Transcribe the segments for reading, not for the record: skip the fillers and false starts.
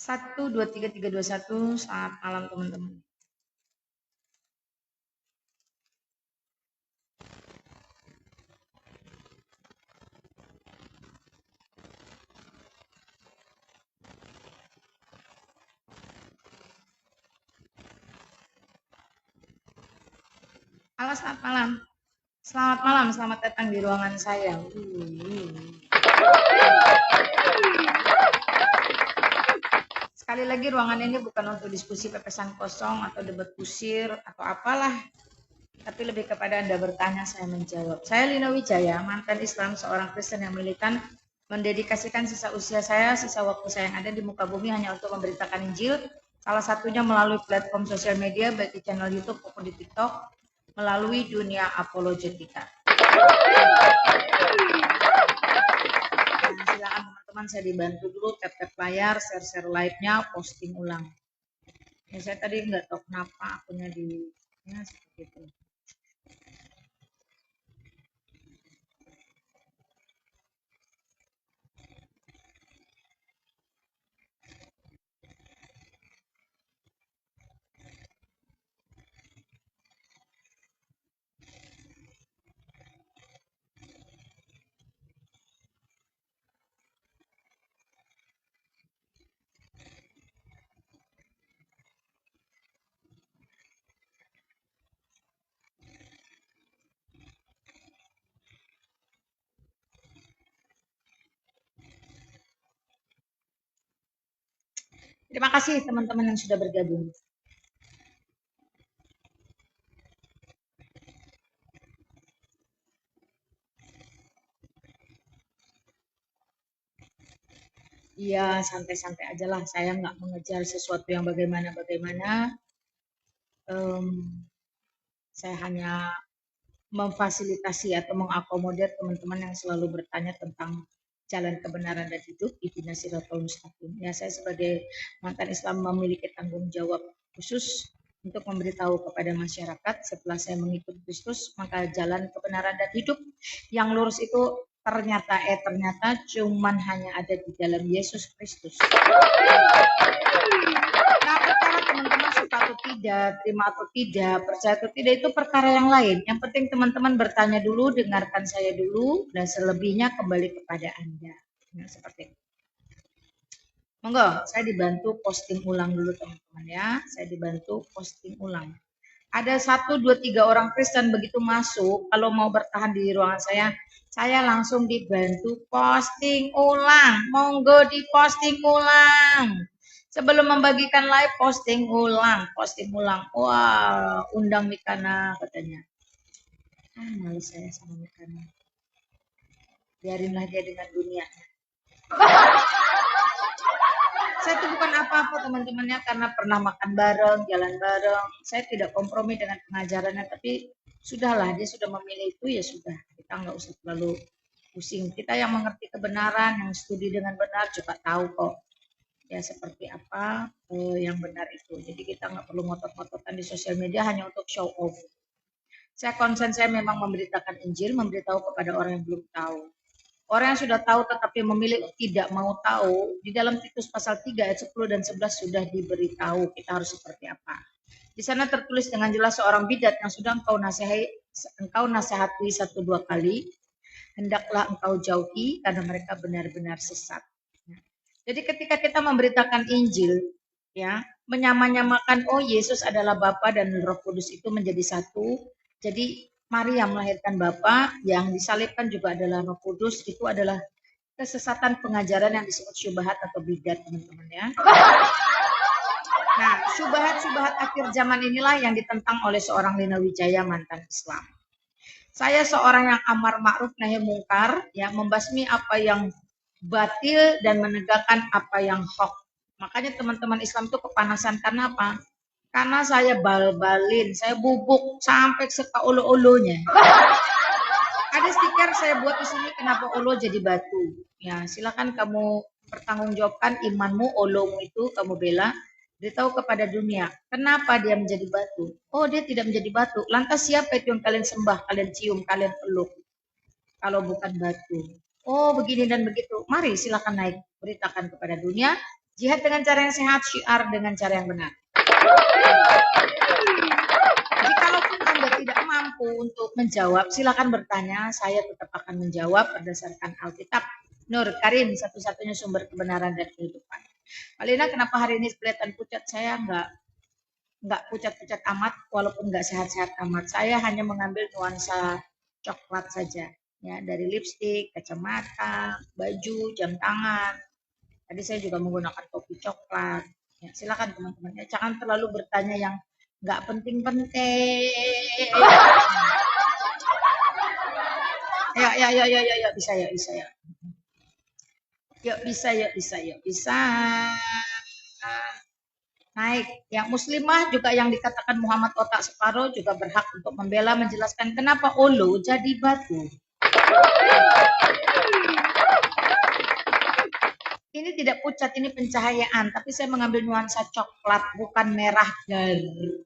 1, 2, 3, 3, 2, 1. Selamat malam teman-teman. Halo, selamat malam. Selamat malam, selamat datang di ruangan saya. Sekali lagi ruangan ini bukan untuk diskusi pepesan kosong atau debat kusir atau apalah. Tapi lebih kepada Anda bertanya, saya menjawab. Saya Lina Wijaya, mantan Islam, seorang Kristen yang militan, mendedikasikan sisa usia saya, sisa waktu saya yang ada di muka bumi hanya untuk memberitakan Injil, salah satunya melalui platform sosial media, baik di channel YouTube maupun di TikTok, melalui dunia apologetika. Nah, silakan teman-teman, saya dibantu dulu, tap-tap layar, share live-nya, posting ulang. Ya, saya tadi nggak tahu kenapa akunnya ya, seperti itu. Terima kasih teman-teman yang sudah bergabung. Iya, santai-santai aja lah. Saya nggak mengejar sesuatu yang bagaimana-bagaimana. Saya hanya memfasilitasi atau mengakomodir teman-teman yang selalu bertanya tentang jalan kebenaran dan hidup, Ihdinash Shirathal Mustaqim. Ya, saya sebagai mantan Islam memiliki tanggung jawab khusus untuk memberitahu kepada masyarakat setelah saya mengikuti Kristus, maka jalan kebenaran dan hidup yang lurus itu ternyata cuman hanya ada di dalam Yesus Kristus. Nah, perkara teman-teman suka atau tidak, terima atau tidak, percaya atau tidak itu perkara yang lain. Yang penting teman-teman bertanya dulu, dengarkan saya dulu, dan selebihnya kembali kepada Anda. Nah, seperti itu. Monggo, saya dibantu posting ulang dulu teman-teman ya. Saya dibantu posting ulang. Ada 1, 2, 3 orang Kristen begitu masuk, kalau mau bertahan di ruangan saya langsung dibantu posting ulang. Monggo di posting ulang. Sebelum membagikan live, posting ulang. Wah, undang Mikana katanya. Males saya sama Mikana. Biarinlah dia dengan dunianya. Saya itu bukan apa-apa teman-temannya karena pernah makan bareng, jalan bareng. Saya tidak kompromi dengan pengajarannya, tapi sudahlah, dia sudah memilih itu, ya sudah. Kita nggak usah terlalu pusing. Kita yang mengerti kebenaran, yang studi dengan benar juga tahu kok ya seperti apa yang benar itu. Jadi kita nggak perlu ngotot-ngototan di sosial media hanya untuk show off. Saya memang memberitakan Injil, memberitahu kepada orang yang belum tahu. Orang yang sudah tahu tetapi memilih tidak mau tahu, di dalam Titus pasal 3 ayat 10 dan 11 sudah diberitahu kita harus seperti apa. Di sana tertulis dengan jelas seorang bidat yang sudah engkau nasihati 1-2 kali, hendaklah engkau jauhi karena mereka benar-benar sesat. Jadi ketika kita memberitakan Injil, ya, menyamakan oh Yesus adalah Bapa dan Roh Kudus itu menjadi satu. Jadi Maria melahirkan Bapa, yang disalibkan juga adalah Roh Kudus, itu adalah kesesatan pengajaran yang disebut syubhat atau bidat, teman-teman ya. Nah, syubhat akhir zaman inilah yang ditentang oleh seorang Lina Wijaya, mantan Islam. Saya seorang yang amar ma'ruf nahi mungkar, ya, membasmi apa yang batil dan menegakkan apa yang hak. Makanya teman-teman Islam itu kepanasan karena apa? Karena saya bal-balin, saya bubuk sampai seka ulu-ulunya. Ada stiker saya buat di sini, kenapa ulu jadi batu. Ya, silakan kamu pertanggungjawabkan imanmu, ulumu itu kamu bela. Beritahu kepada dunia, kenapa dia menjadi batu? Oh, dia tidak menjadi batu. Lantas siapa itu yang kalian sembah, kalian cium, kalian peluk? Kalau bukan batu. Oh, begini dan begitu. Mari silakan naik, beritakan kepada dunia. Jihad dengan cara yang sehat, syiar dengan cara yang benar. Jikalaupun Anda tidak mampu untuk menjawab, silakan bertanya. Saya tetap akan menjawab berdasarkan Alkitab. Nur Karim, satu-satunya sumber kebenaran dan kehidupan. Malina, kenapa hari ini kelihatan pucat? Saya nggak pucat-pucat amat, walaupun nggak sehat-sehat amat. Saya hanya mengambil nuansa coklat saja, ya, dari lipstik, kacamata, baju, jam tangan. Tadi saya juga menggunakan topi coklat. Ya, silakan teman-teman. Ya, jangan terlalu bertanya yang nggak penting-penting. Ya, bisa ya, bisa ya. Yuk bisa, yuk bisa, yuk bisa. Naik. Yang muslimah juga yang dikatakan Muhammad otak separuh juga berhak untuk membela, menjelaskan kenapa ulu jadi batu. Ini tidak pucat, ini pencahayaan, tapi saya mengambil nuansa coklat, bukan merah garu.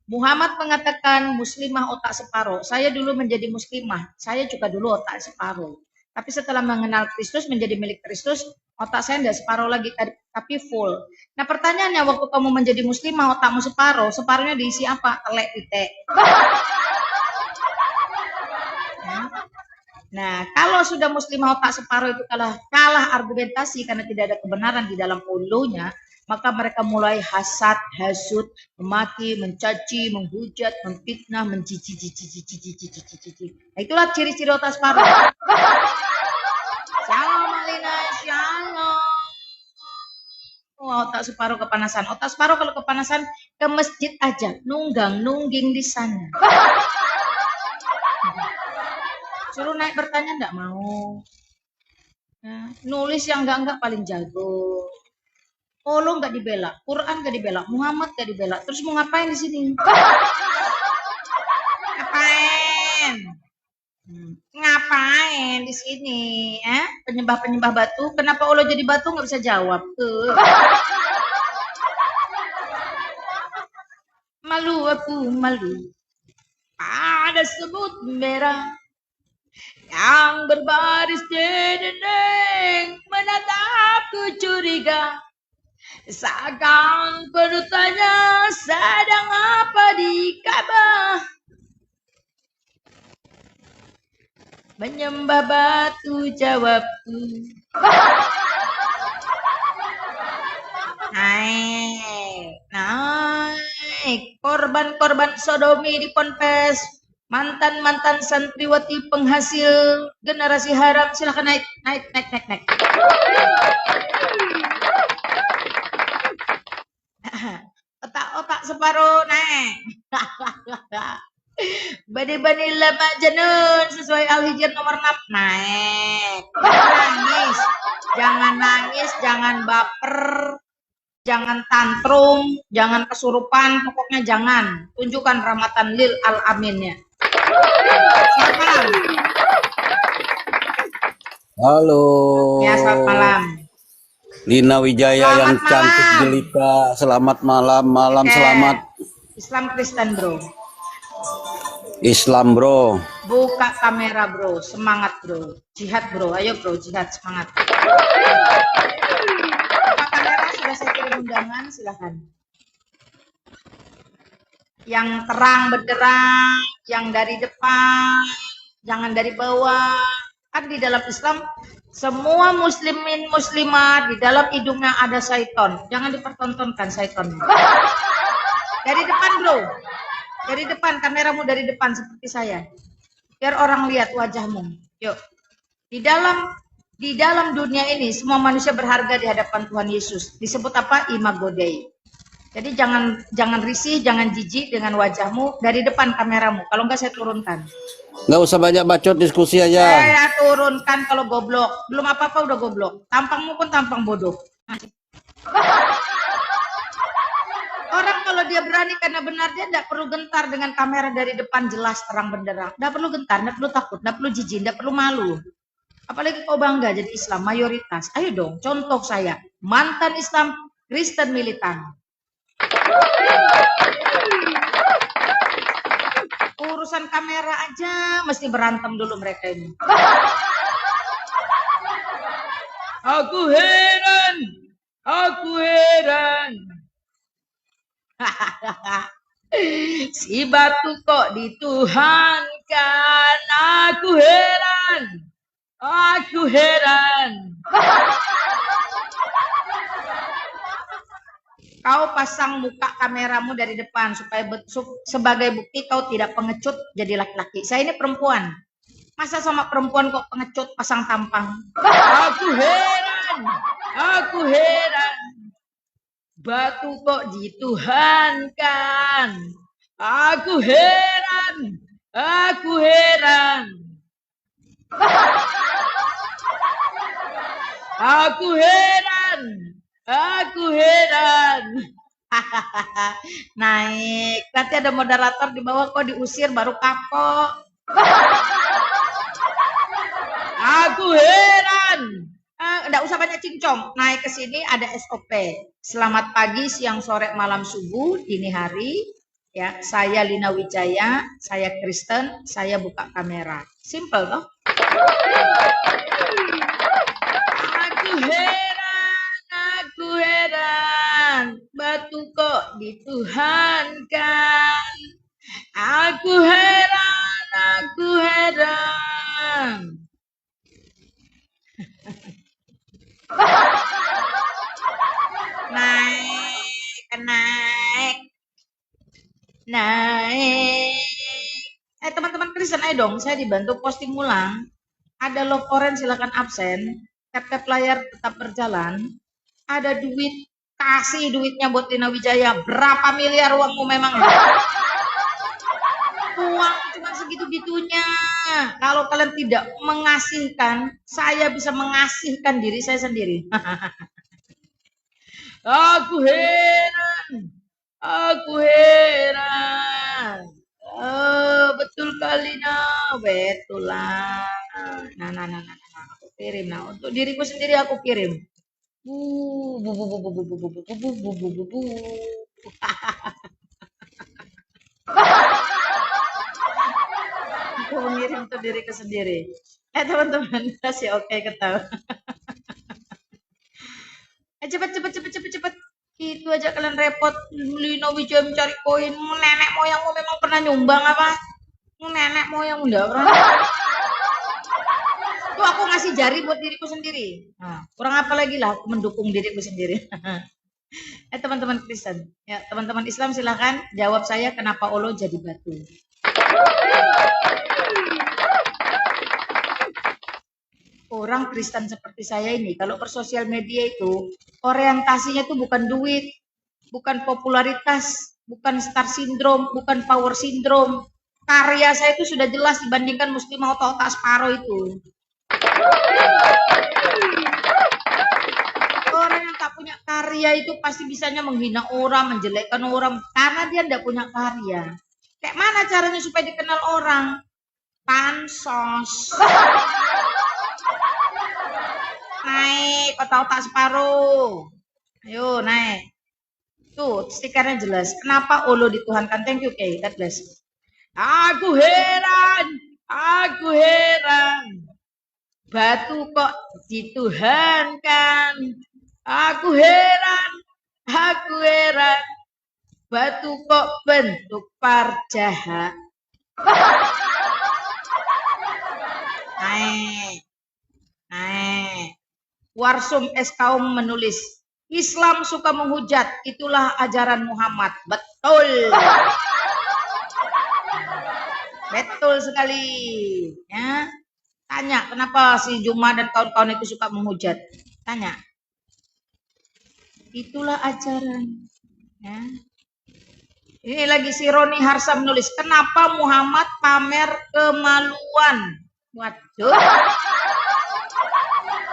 Muhammad mengatakan muslimah otak separuh. Saya dulu menjadi muslimah, saya juga dulu otak separuh. Tapi setelah mengenal Kristus, menjadi milik Kristus, otak saya tidak separuh lagi, tapi full. Nah pertanyaannya, waktu kamu menjadi muslimah, otakmu separuh, separuhnya diisi apa? Telek titik. Nah, kalau sudah muslimah otak separuh itu kalah argumentasi karena tidak ada kebenaran di dalam ulunya, maka mereka mulai hasad, hasut, memaki, mencaci, menghujat, memfitnah, menjijik. Nah, itulah ciri-ciri otak separuh. Shalom Alina, shalom. Otak separuh kepanasan. Otak separuh kalau kepanasan ke masjid aja, nungging di sana. Suruh naik bertanya enggak mau. Nah, nulis yang enggak paling jago. Olo enggak dibela, Quran enggak dibela, Muhammad enggak dibela. Terus mau ngapain di sini? Ngapain? Ngapain di sini? Penyembah batu. Kenapa Olo jadi batu enggak bisa jawab? Malu aku, malu. Ada semut merah yang berbaris di dinding menatapku curiga. Seakan penutanya sedang apa di Ka'bah. Menyembah batu jawabku. Naik. Korban-korban sodomi di ponpes. Mantan-mantan santriwati penghasil generasi haram, silahkan naik. Otak-otak separuh naik. Bani-bani lama jenun sesuai Al-Hijr nomor 6 naik. Jangan nangis, jangan baper, jangan tantrum, jangan kesurupan, pokoknya jangan. Tunjukkan rahmatan lil alaminnya. Selamat malam. Halo. Ya, selamat malam. Lina Wijaya Selamat yang malam. cantik jelita. Selamat malam, selamat. Islam Kristen bro. Islam bro. Buka kamera bro, semangat bro. Jihad bro, ayo bro, jihad semangat. Buka kamera, sudah saya kirim undangan, silahkan. Yang terang benderang, yang dari depan, jangan dari bawah. Kan di dalam Islam semua muslimin muslimat di dalam hidungnya ada syaiton. Jangan dipertontonkan syaiton. Dari depan bro, dari depan, kameramu dari depan seperti saya. Biar orang lihat wajahmu. Yuk. Di dalam dunia ini semua manusia berharga di hadapan Tuhan Yesus. Disebut apa? Imago Dei. Jadi jangan risih, jangan jijik dengan wajahmu dari depan kameramu. Kalau enggak saya turunkan. Nggak usah banyak bacot, diskusi aja. Saya turunkan kalau goblok. Belum apa-apa udah goblok. Tampangmu pun tampang bodoh. Orang kalau dia berani karena benar, dia tidak perlu gentar dengan kamera dari depan jelas terang benderang. Tidak perlu gentar, tidak perlu takut, tidak perlu jijik, tidak perlu malu. Apalagi kau bangga jadi Islam mayoritas. Ayo dong, contoh saya. Mantan Islam, Kristen militan. Urusan kamera aja mesti berantem dulu mereka ini. Aku heran. Aku heran. Si batu kok dituhankan. Aku heran. Aku heran. Kau pasang muka kameramu dari depan supaya sebagai bukti kau tidak pengecut jadi laki-laki. Saya ini perempuan. Masa sama perempuan kok pengecut pasang tampang? Aku heran. Aku heran. Batu kok dituhankan. Aku heran. Aku heran. Aku heran. Aku heran. Naik. Nanti ada moderator di bawah kok diusir baru kapok. Aku heran. Enggak usah banyak cincong. Naik ke sini ada SOP. Selamat pagi, siang, sore, malam, subuh, dini hari. Ya, saya Lina Wijaya, saya Kristen, saya buka kamera. Simple toh? Aku heran, aku heran. Batu kok dituhankan. Aku heran, aku heran. Naik. Teman-teman Kristen, ayo dong, saya dibantu posting ulang. Ada love orange, silakan absen. Tap-tap layar tetap berjalan. Ada duit, kasih duitnya buat Lina Wijaya. Berapa miliar uangmu memang? Uang cuma segitu-gitunya. Kalau kalian tidak mengasihkan, saya bisa mengasihkan diri saya sendiri. Aku heran. Aku heran. Oh, betul kali nah, betul lah. Nah, aku kirim. Nah, untuk diriku sendiri aku kirim. Bu, bu, bu, bu, bu, bu, bu, bu, bu, bu, bu, bu, bu, bu. Aku mengirim untuk diriku sendiri. Teman-teman, kasih oke ketawa. Cepet. Itu aja kalian repot. Lina Wijaya mencari koin. Nenek moyangmu memang pernah nyumbang apa? Nenek moyang enggak pernah. Tuh aku ngasih jari buat diriku sendiri. Nah, kurang apa lagi lah aku mendukung diriku sendiri. Teman-teman Kristen, ya teman-teman Islam silahkan jawab saya kenapa Allah jadi batu. Orang Kristen seperti saya ini, kalau bersosial media itu orientasinya itu bukan duit, bukan popularitas, bukan star syndrome, bukan power syndrome. Karya saya itu sudah jelas dibandingkan Muslimah otak separuh itu. Orang yang tak punya karya itu pasti bisanya menghina orang, menjelekkan orang, karena dia tidak punya karya. Kayak mana caranya supaya dikenal orang? Pansos. Naik, otak separuh. Ayo naik. Tuh stikernya jelas. Kenapa Allah dituhankan? Thank you, Kay. God bless. Aku heran. Aku heran. Batu kok dituhankan. Aku heran. Aku heran. Batu kok bentuk parjahat. Naik. Warsum S. Kaum menulis, Islam suka menghujat, itulah ajaran Muhammad. Betul. Betul sekali. Ya. Tanya, kenapa si Juma dan kawan-kawan itu suka menghujat? Tanya. Itulah ajaran. Ya. Ini lagi si Roni Harsa menulis, kenapa Muhammad pamer kemaluan? Waduh.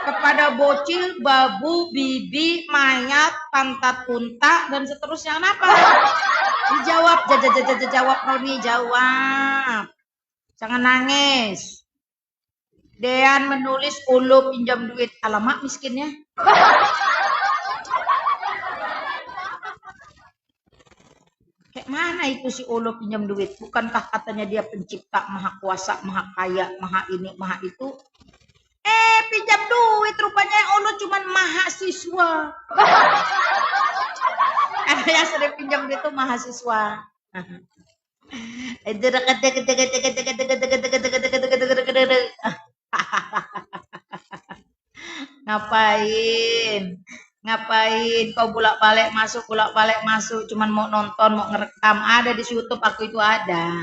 Kepada bocil, babu, bibi, mayat, pantat unta, dan seterusnya. Kenapa? Dijawab, jawab Roni, jawab. Jangan nangis. Dean menulis, ulu pinjam duit. Alamak miskinnya. Kayak Mana itu si Olo pinjam duit? Bukankah katanya dia pencipta, maha kuasa, maha kaya, maha ini, maha itu? Pinjam duit, rupanya Olo cuman mahasiswa. Ada yang sering pinjam duit itu mahasiswa. Ngapain kau bolak-balik masuk cuman mau nonton, mau ngerekam. Ada di YouTube, aku itu ada.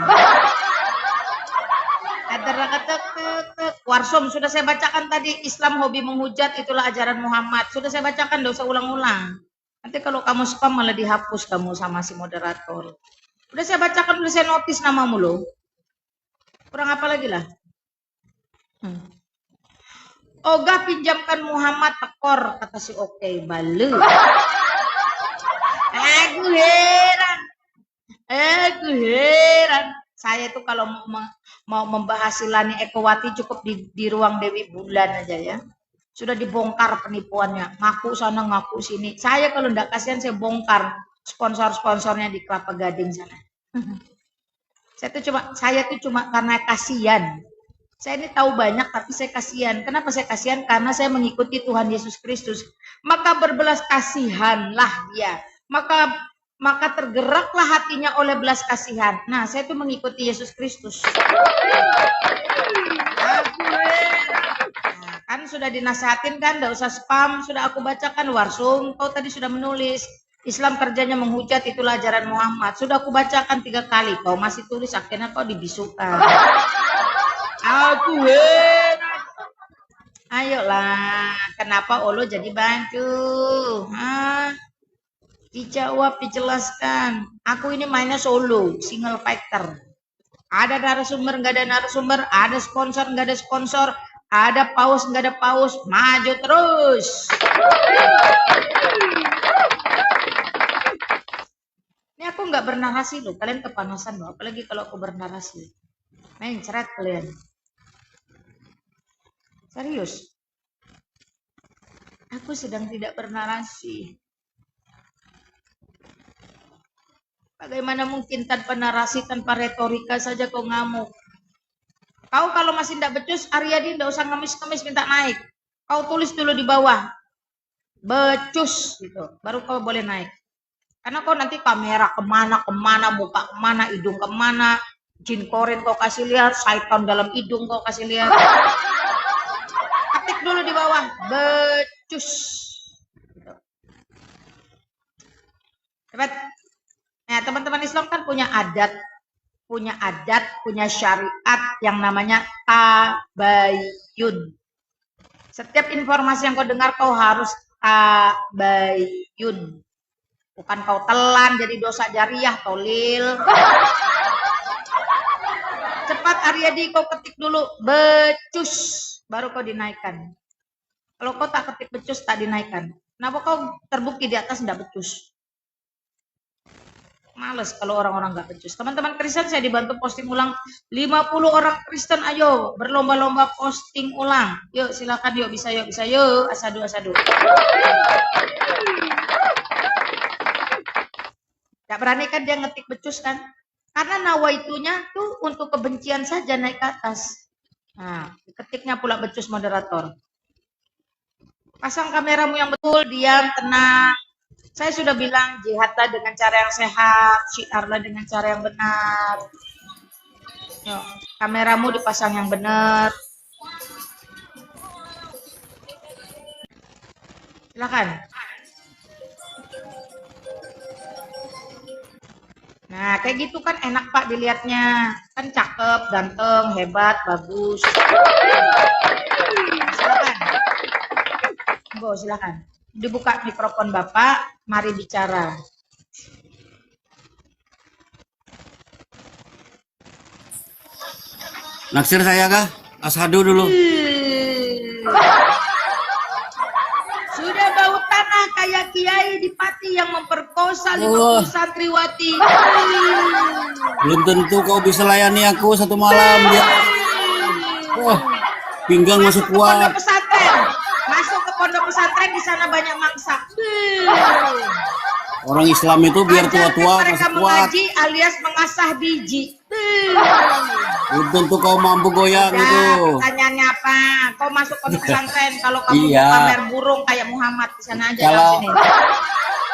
Warsom sudah saya bacakan tadi. Islam hobi menghujat, itulah ajaran Muhammad. Sudah saya bacakan, tidak usah ulang-ulang. Nanti kalau kamu spam malah dihapus kamu sama si moderator. Udah saya bacakan, udah saya notis namamu loh. Kurang apa lagi lah? Ogah pinjamkan Muhammad tekor, kata si Oke, balu. Aku heran. Saya tuh kalau mau membahas Silani Ekowati cukup di ruang Dewi Bulan aja ya. Sudah dibongkar penipuannya, ngaku sana ngaku sini. Saya kalau enggak kasihan saya bongkar sponsor-sponsornya di Kelapa Gading sana. Saya tuh cuma karena kasihan. Saya ini tahu banyak tapi saya kasihan. Kenapa saya kasihan? Karena saya mengikuti Tuhan Yesus Kristus. Maka berbelas kasihanlah dia. Maka tergeraklah hatinya oleh belas kasihan. Nah, saya tuh mengikuti Yesus Kristus. Nah, kan sudah dinasehatin kan, enggak usah spam, sudah aku bacakan. Warsung, kau tadi sudah menulis Islam kerjanya menghujat, itulah ajaran Muhammad. Sudah aku bacakan 3 kali, kau masih tulis, akhirnya kau dibisukan. Aku heran. Ayolah, kenapa Olo jadi bantu? Dijawab, dijelaskan. Aku ini mainnya solo, single fighter. Ada narasumber, nggak ada narasumber. Ada sponsor, nggak ada sponsor. Ada paus, nggak ada paus. Maju terus. Ini aku nggak bernarasi loh. Kalian kepanasan loh. Apalagi kalau aku bernarasi. Main ceret kalian. Serius. Aku sedang tidak bernarasi. Bagaimana mungkin tanpa narasi, tanpa retorika saja kau ngamuk? Kau kalau masih tidak becus, Aryadi tidak usah ngemis-ngemis minta naik. Kau tulis dulu di bawah. Becus gitu. Baru kau boleh naik. Karena kau nanti kamera kemana, muka kemana, hidung kemana. Jin korin kau kasih lihat, syaitan dalam hidung kau kasih lihat. Ketik dulu di bawah. Becus. Gitu. Cepat. Nah, teman-teman Islam kan punya adat, punya syariat yang namanya tabayun. Setiap informasi yang kau dengar kau harus tabayun. Bukan kau telan jadi dosa jariah, tolil. Cepat Aryadi, kau ketik dulu becus, baru kau dinaikkan. Kalau kau tak ketik becus, tak dinaikkan. Kenapa kau terbukti di atas tidak becus? Males kalau orang-orang nggak becus. Teman-teman Kristen saya dibantu posting ulang 50 orang Kristen, ayo berlomba-lomba posting ulang. Yuk silakan, yuk bisa yuk. Asadu. Gak berani kan dia ngetik becus kan? Karena nawaitunya tuh untuk kebencian saja naik ke atas. Nah, ketiknya pula becus moderator. Pasang kameramu yang betul, diam, tenang. Saya sudah bilang jihadlah dengan cara yang sehat, syiarlah dengan cara yang benar. Yuk, kameramu dipasang yang benar. Silakan. Nah, kayak gitu kan enak Pak dilihatnya. Kan cakep, ganteng, hebat, bagus. Silakan. Go, silakan. Dibuka mikrofon Bapak, mari bicara. Naksir saya kah? Ashadu dulu. Sudah bau tanah kayak kiai di Pati yang memperkosa 50 santriwati. Belum tentu kau bisa layani aku satu malam dia. Pinggang masih kuat. Pondok pesantren. Masuk ke pondok pesantren, di sana banyak mangsa. Orang Islam itu biar Ajarkan tua-tua mereka masih kuat. mengaji alias mengasah biji. Belum tentu kau mampu goyang Udah, itu. pertanyaannya apa? Kau masuk ke pesantren kalau kamu Iya. pamer burung kayak Muhammad di sana aja Kalau sini.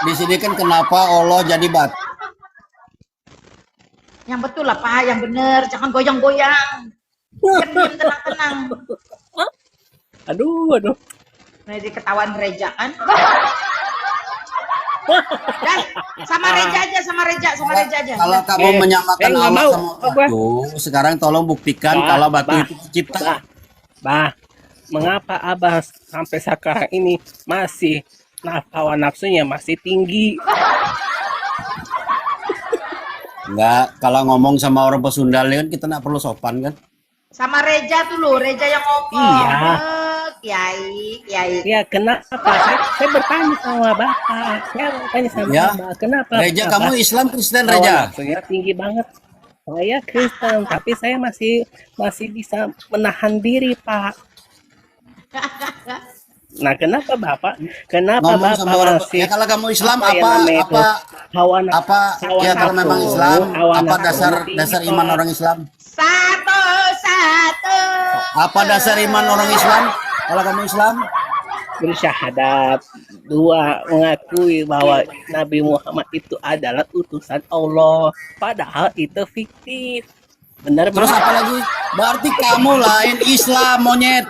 di sini kan kenapa Allah jadi batu? Yang betul lah Pak, yang bener, jangan goyang-goyang. Diam tenang-tenang. Aduh. Nah, di ketahuan Reja kan? Dah, sama Reja aja. Kalau kamu menyamakan nggak Allah mau. sama Gua. batu, sekarang tolong buktikan Bah, kalau batu bah, itu tercipta. Bah, mengapa Abah sampai sekarang ini masih hawa nafsunya masih tinggi? Enggak, kalau ngomong sama orang Pesundal kan kita nggak perlu sopan kan? Sama Reja dulu, Reja yang ngomong. Iya. Kiai. Ya kenapa? Saya bertanya sama Bapak. Saya bertanya sama Ya. Abah, kenapa? Reja, Abah kamu Islam Kristen hawa Reja? nafsunya tinggi banget. Saya Kristen, tapi saya masih bisa menahan diri, Pak. Nah, kenapa Bapak? Kenapa Ngomong sama Bapak orang masih ya kalau kamu Islam apa yang namanya itu? hawa ya kalau memang Islam hawa apa nafsu dasar tinggi, iman Pak. orang Islam? Satu. Apa dasar iman orang Islam? Kalau kamu Islam? Bersyahadat, dua mengakui bahwa Nabi Muhammad itu adalah utusan Allah, padahal itu fiktif. Benar Terus Pak? apa lagi? Berarti kamu lain Islam monyet.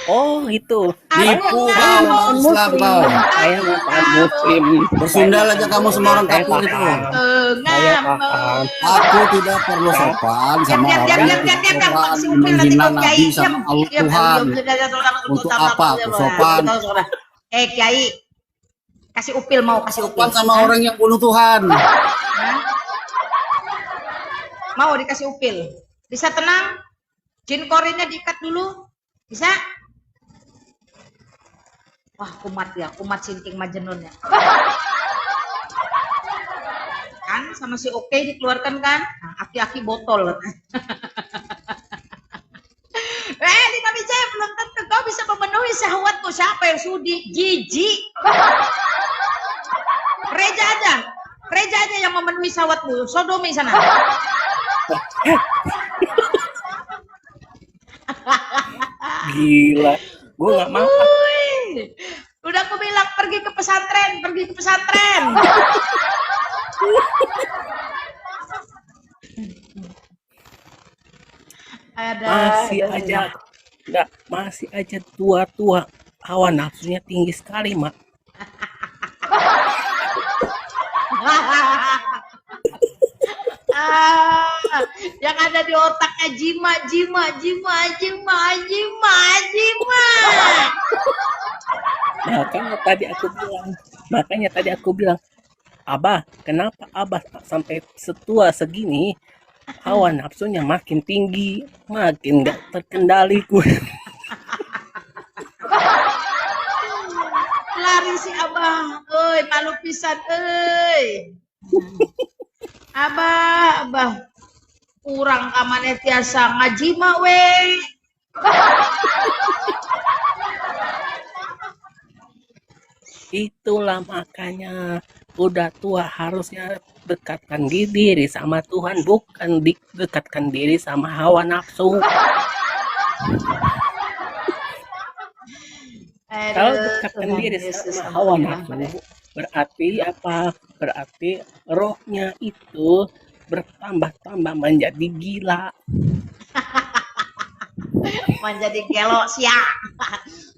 Oh itu. Tipu Saya kau bukan Islam kau. Saya bukan muslim. Bersundal aja kamu semua orang Saya kafir itu. paham. Saya paham. Aku tidak perlu sopan sama orang yang tidak sopan menghina Nabi sama Allah Tuhan. Untuk apa aku sopan? Kiai, kasih upil kasih upil. Sopan sama orang yang bunuh Tuhan. Hah? Mau dikasih upil? Bisa tenang? Jin korinnya diikat dulu? Bisa? Wah, kumat sinting Majnun ya. Kan sama si Oke dikeluarkan kan? Nah, aki-aki botol. Lina Wijaya, belum tentu kau bisa memenuhi syahwatmu. Siapa yang sudi? Jijik. Reja aja yang memenuhi syahwatmu. Sodomi sana. Gila, gue nggak mau. Udah aku bilang pergi ke pesantren. Masih aja tua-tua, hawa nafsunya tinggi sekali, Mak. Yang ada di otaknya jima. Makanya tadi aku bilang, Abah, kenapa Abah sampai setua segini hawa nafsunya makin tinggi, makin gak terkendali gue. Lari si Abah, malu pisan, Abah, kurang kamane tiasa ngaji mah we. Itulah makanya udah tua harusnya dekatkan diri sama Tuhan, bukan dekatkan diri sama hawa nafsu. Kalau dekatkan diri sama hawa nafsu, berarti apa? Berarti rohnya itu bertambah-tambah menjadi gila. Menjadi gelo siap.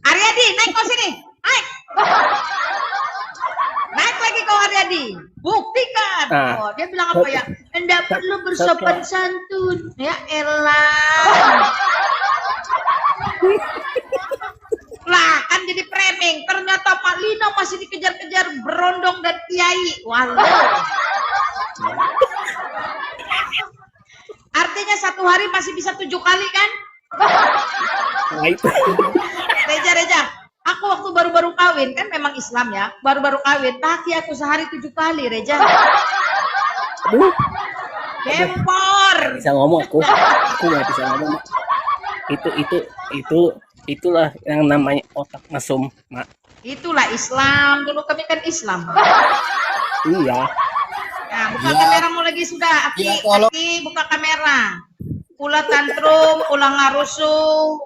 Aryadi, naik kau sini. Naik lagi kau Aryadi. Buktikan. Nah, dia bilang apa ya? Anda perlu bersopan santun. Ya elah. Lah kan jadi framing. Ternyata Pak Lino masih dikejar-kejar berondong dan kiai. Walau. Artinya satu hari masih bisa 7 kali kan? Nah itu. Reja. Aku waktu baru-baru kawin kan memang Islam ya. Baru-baru kawin, taki aku sehari 7 kali Reja. Aduh, Gempor. bisa ngomong aku nggak bisa ngomong, Mak. Itulah yang namanya otak mesum, Mak. Itulah Islam. Dulu kami kan Islam. Iya. Nah, buka Ya. kameramu lagi sudah. Aki, Ya, tolong. Aki, buka kamera. Ulah tantrum, ulah ngarusuh.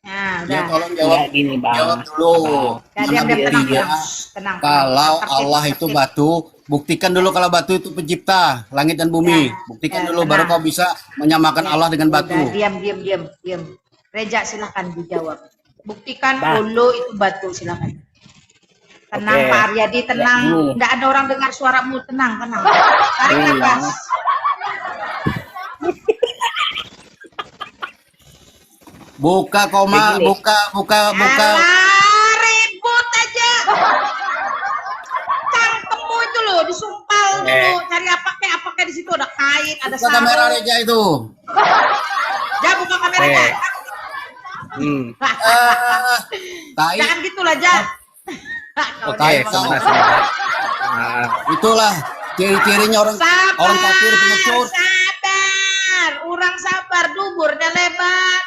Nah, Ya udah. tolong Ya jawab gini bang. jawab dulu. Udah, diam, Mana diam, tenang, buktinya? tenang. Tenang. Kalau Tertib, Allah itu tertib. batu, buktikan dulu kalau batu itu pencipta langit dan bumi. Ya, Buktikan ya, dulu baru tenang. kau bisa menyamakan Allah dengan batu. Udah, diam. Reja, silahkan dijawab. Buktikan Bah. dulu itu batu, silahkan. Tenang, Oke. Pak Aryadi, tenang. Ya, ini. Tidak ada orang dengar suaramu, tenang. Tarik Iya. nafas. Buka koma, Begini. buka. Alah, ribut aja. Cangkemmu itu loh, disumpal dulu. Cari apa di situ ada kain, ada Buka kamera sarung. Reja itu. Ja, buka kameranya. Tai, Jangan gitulah, Ja. Oh, tai, kau. Nah, Itulah ciri-cirinya orang orang kafir pengecut. Sabar. Orang sabar, duburnya lebar.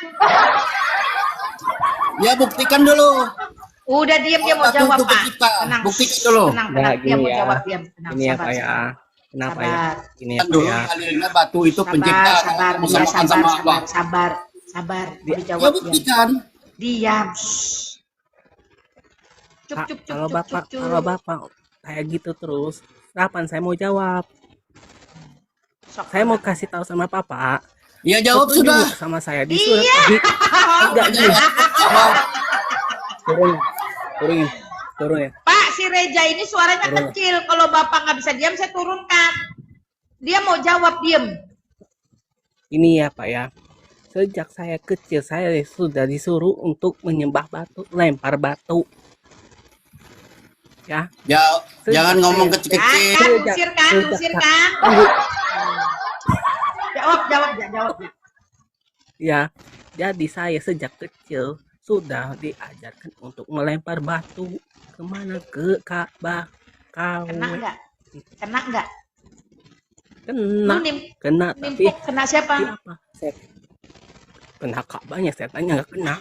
Ya buktikan dulu. Udah diam, dia mau Batu jawab, itu Pak. pencipta. Tenang. Buktikan dulu. Tenang, Nah, dia gini mau ya. jawab, diam. Tenang, ini ya sabar. Pak ya. Kenapa ya? Sabar. Ini ya Kan Pak dulu ya. dalilnya batu itu pencipta. Sabar, Kamu dia samakan sama Allah. sabar. Dia- Dijawab, Ya diam. buktikan. Diam. Cuk, Pak, cuk, cuk, kalau cuk, Bapak cuk, cuk. kalau Bapak kayak gitu terus, kapan saya mau jawab? Sok, Saya mau kasih tahu sama Papa. Ya jawab Setuju sudah. sama saya di surat Iya. enggak gini. Jawab. Turun ya. Pak, si Reja ini suaranya Turun. kecil. Kalau Bapak nggak bisa diam, saya turunkan. Dia mau jawab, diam. Ini ya Pak ya. Sejak saya kecil saya sudah disuruh untuk menyembah batu, lempar batu. Ya. Jangan ngomong Kan, kecil-kecil. usir kan. Tunggu. Jawab, Ja. Ya, jadi saya sejak kecil sudah diajarkan untuk melempar batu kemana, ke Ka'bah. Kena nggak? Kena. Kena, Lu kena tapi nimpuk kena siapa? siapa? Saya kena Ka'bahnya, saya tanya nggak kena.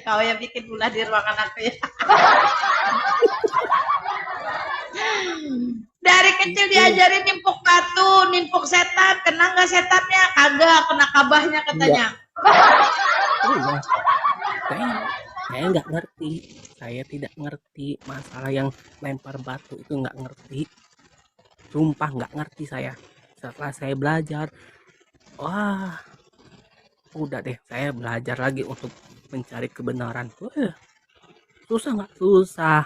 Kau yang bikin ulah di ruangan aku ya. Dari kecil diajarin nimpuk batu, nimpuk setan. Kena nggak setannya? Kagak, kena kabahnya katanya. Iya. Saya nggak ngerti. Saya tidak ngerti masalah yang lempar batu itu, nggak ngerti. Sumpah nggak ngerti saya. Setelah saya belajar, wah, udah deh, saya belajar lagi untuk mencari kebenaran. Wah, susah nggak? Susah.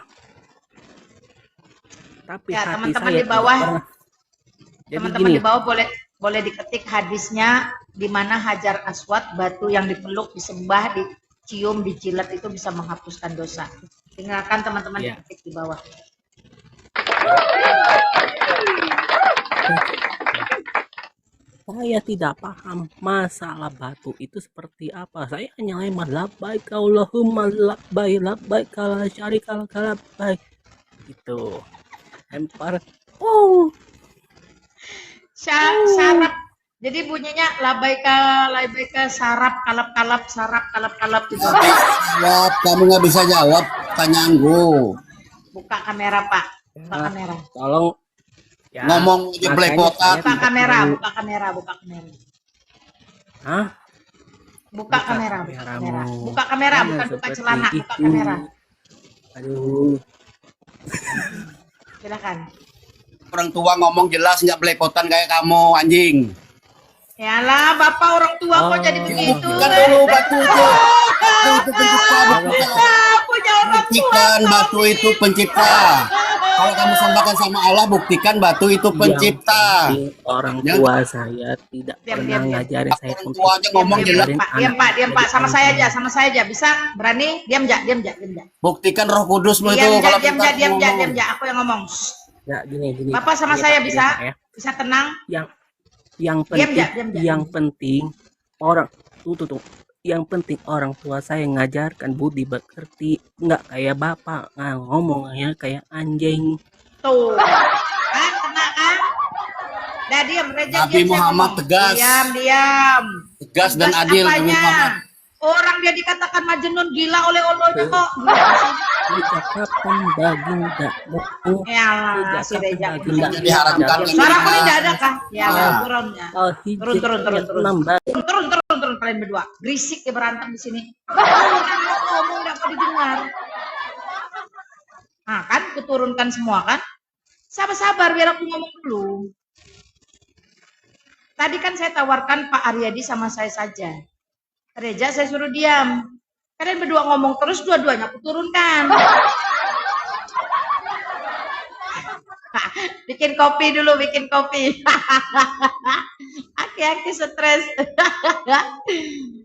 Tapi Ya, hati teman-teman saya di bawah, tidak pernah. Jadi Teman-teman gini, di bawah boleh diketik hadisnya di mana Hajar Aswad, batu yang dipeluk, disembah, dicium, dijilat itu bisa menghapuskan dosa. Tinggalkan teman-teman Ya. diketik di bawah. saya tidak paham masalah batu itu seperti apa. Saya hanya lempar labbaik Allahumma labbaik labbaik la syarika lak labbaik. Itu. Lempar. Oh, Sarap. Jadi bunyinya labaika sarap kalap gitu. Jawab, kamu nggak bisa jawab pertanyaanku. Buka kamera, Pak. Buka ya, kamera. tolong ya, Ngomong aja makanya belepotan. saya Buka tidak kamera, tahu. buka kamera. Hah? Buka kamera, buka kameramu. kamera. Buka kamera, Jangan bukan buka seperti celana, buka itu. kamera. Aduh. Silakan. Orang tua ngomong jelas nggak belepotan kayak kamu anjing. Yalah, Bapak orang tua kok jadi Oh. begitu. Buktikan dulu batu itu. Batu itu pencipta. Buktikan. Punya orang tua. Buktikan batu itu pencipta. Kalau kamu samakan sama Allah, buktikan batu itu pencipta. Yang penting orang Yang- tua saya tidak Diam, pernah diam. ngajarin saya Orang untuk tua aja ngomong Diam, jelas. Pak, diam Pak, sama saya aja, Bisa? Berani? Diam ja. Buktikan Roh Kudusmu itu Diam kalau ja, kita ngomong. Aku yang ngomong. Ya, gini. Bapak sama Gini, saya Pak, bisa? gini, Pak, ya. Bisa tenang? Yang Diam, penting Ja, diam, Ja. yang penting orang tuh. Yang penting orang tua saya ngajarkan budi pekerti, nggak kayak bapak ngomongnya kayak anjing. Tuh. Kan kena kan? Dah diam, Reja Nabi diam, saya Muhammad ngomong. tegas. Diam. Tegas dan adil Nabi apanya? Muhammad. Orang dia dikatakan Majnun gila oleh Allahnya kok. Gila sih. Sejak kapan baginda mau? Ya si Sejak Reja. kapan baginda Diharapkan mau? Suara aku tidak ada kah? Ya, Ah. turun ya. Oh, Turun, turun, turun, turun. Nambah. Turun kalian berdua. Berisik ya berantem di sini. Orang mau ngomong enggak mau didengar. Nah, kan kuturunkan semua kan? Sabar-sabar biar aku ngomong dulu. Tadi kan saya tawarkan Pak Aryadi sama saya saja. Reja saya suruh diam. Kalian berdua ngomong terus, dua-duanya aku turunkan. Bikin kopi dulu, bikin kopi. Aki-aki stres.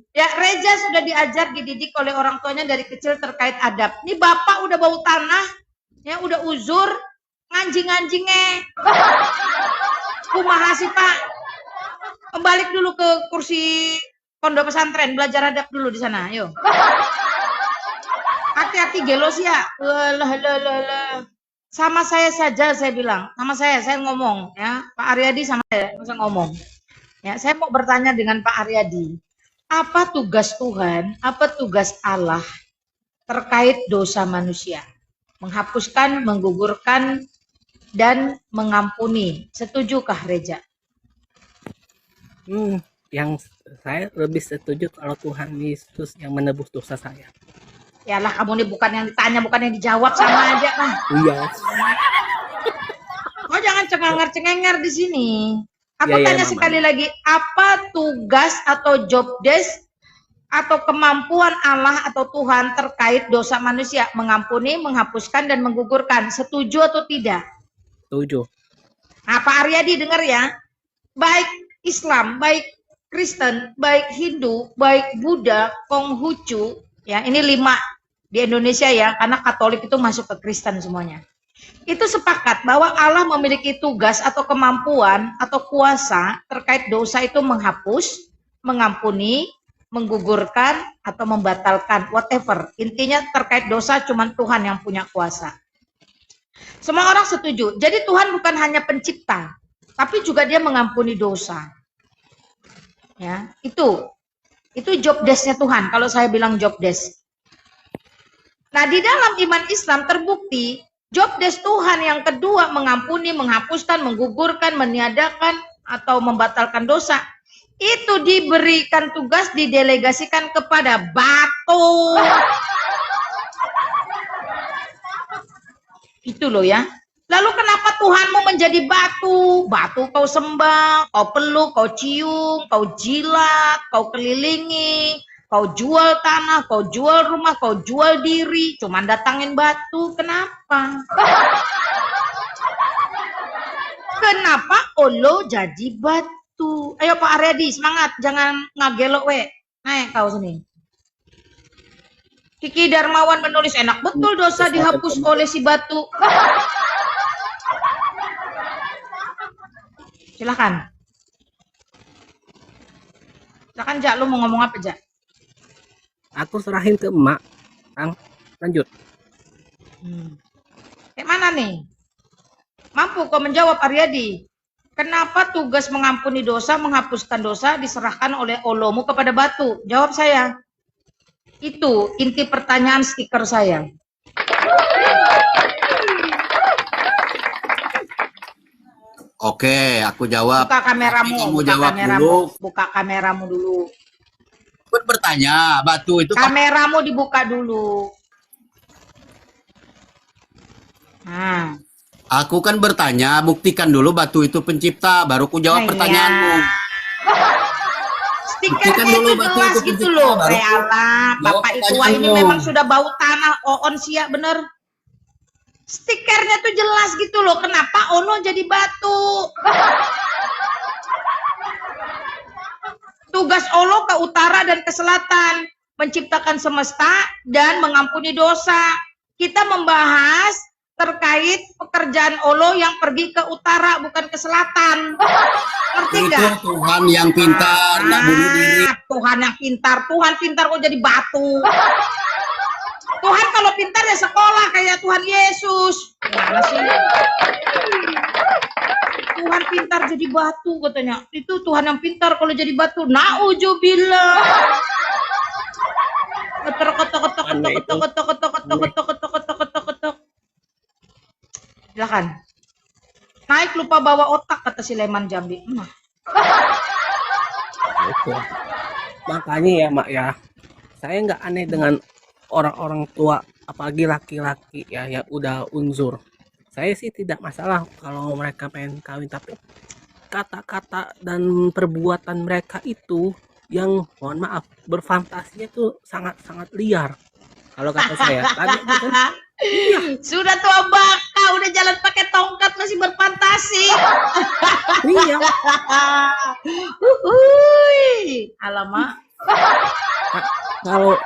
Ya, Reja sudah diajar, dididik oleh orang tuanya dari kecil terkait adab. Ini bapak udah bau tanah, ya udah uzur, nganjing-nganjingnya. Kumaha sih Pak? Kembali dulu ke kursi pondok pesantren, belajar adab dulu di sana, ayo. Hati-hati gelos ya. Sama saya saja saya bilang, sama saya ngomong ya, Pak Aryadi sama saya ngomong. Ya, saya mau bertanya dengan Pak Aryadi, apa tugas Tuhan, apa tugas Allah terkait dosa manusia? Menghapuskan, menggugurkan, dan mengampuni. Setujukah Reja? Yang saya lebih setuju kalau Tuhan Yesus yang menebus dosa saya. Yalah kamu ini bukan yang ditanya, bukan yang dijawab, sama aja kan. Iya. Kau jangan cengengar-cengengar di sini. Aku Ya, tanya sekali lagi, apa tugas atau job desk atau kemampuan Allah atau Tuhan terkait dosa manusia? Mengampuni, menghapuskan, dan menggugurkan. Setuju atau tidak? Setuju. Nah, Pak Aryadi dengar ya. Baik Islam, baik Kristen, baik Hindu, baik Buddha, Konghucu, ya ini 5 di Indonesia ya, karena Katolik itu masuk ke Kristen semuanya. Itu sepakat bahwa Allah memiliki tugas atau kemampuan atau kuasa terkait dosa itu menghapus, mengampuni, menggugurkan, atau membatalkan, whatever. Intinya terkait dosa cuma Tuhan yang punya kuasa. Semua orang setuju. Jadi Tuhan bukan hanya pencipta, tapi juga dia mengampuni dosa. Ya, itu job desk-nya Tuhan. Kalau saya bilang job desk. Nah, di dalam iman Islam terbukti job desk Tuhan yang kedua mengampuni, menghapuskan, menggugurkan, meniadakan atau membatalkan dosa. Itu diberikan tugas, didelegasikan kepada batu. Itu loh ya. Lalu kenapa Tuhanmu menjadi batu? Batu kau sembah, kau peluk, kau cium, kau jilat, kau kelilingi, kau jual tanah, kau jual rumah, kau jual diri. Cuman datangin batu. Kenapa? Kenapa Allah jadi batu? Ayo Pak Aryadi, semangat. Jangan ngagelok we. Naik kau sini. Kiki Darmawan menulis, enak betul dosa dihapus oleh si batu. Silakan. Silakan Jak, lu mau ngomong apa Jak? Aku serahin ke emak. Kang, lanjut. Kayak mana nih? Mampu kau menjawab Aryadi? Kenapa tugas mengampuni dosa, menghapuskan dosa diserahkan oleh Allahmu kepada batu? Jawab saya. Itu inti pertanyaan stiker saya. Oke, aku jawab. Buka kameramu, Kamu buka jawab kameramu, dulu. buka kameramu dulu. Aku bertanya, batu itu Kameramu dibuka dulu. Nah, aku kan bertanya, buktikan dulu batu itu pencipta, baru ku jawab pertanyaanmu. Stikernya Buktikan dulu itu batu jelas itu gitu pencipta, loh. baru Allah, jawab Bapak Itua ini pertanyaanmu. memang sudah bau tanah, on siap bener. Stikernya tuh jelas gitu loh. Kenapa Allah jadi batu? Tugas Allah ke utara dan ke selatan, menciptakan semesta dan mengampuni dosa. Kita membahas terkait pekerjaan Allah yang pergi ke utara bukan ke selatan. Ngerti Itu nggak? Tuhan yang pintar, nggak bunuh diri. Tuhan yang pintar, Tuhan pintar kok jadi batu. Tuhan kalau pintar ya sekolah kayak Tuhan Yesus. Gimana sih? Tuhan pintar jadi batu katanya. Itu Tuhan yang pintar kalau jadi batu. Nauzubillah. Aneh itu. Silakan. Naik lupa bawa otak kata si Leman Jambi. Itu. Makanya ya mak ya, saya nggak aneh dengan orang-orang tua, apalagi laki-laki ya yang udah unzur. Saya sih tidak masalah kalau mereka pengen kawin, tapi kata-kata dan perbuatan mereka itu yang mohon maaf berfantasinya tuh sangat-sangat liar. Kalau kata saya tadi itu kan, Sudah tua baka, udah jalan pakai tongkat masih berfantasi. iya Uhuy. Alamak. kalau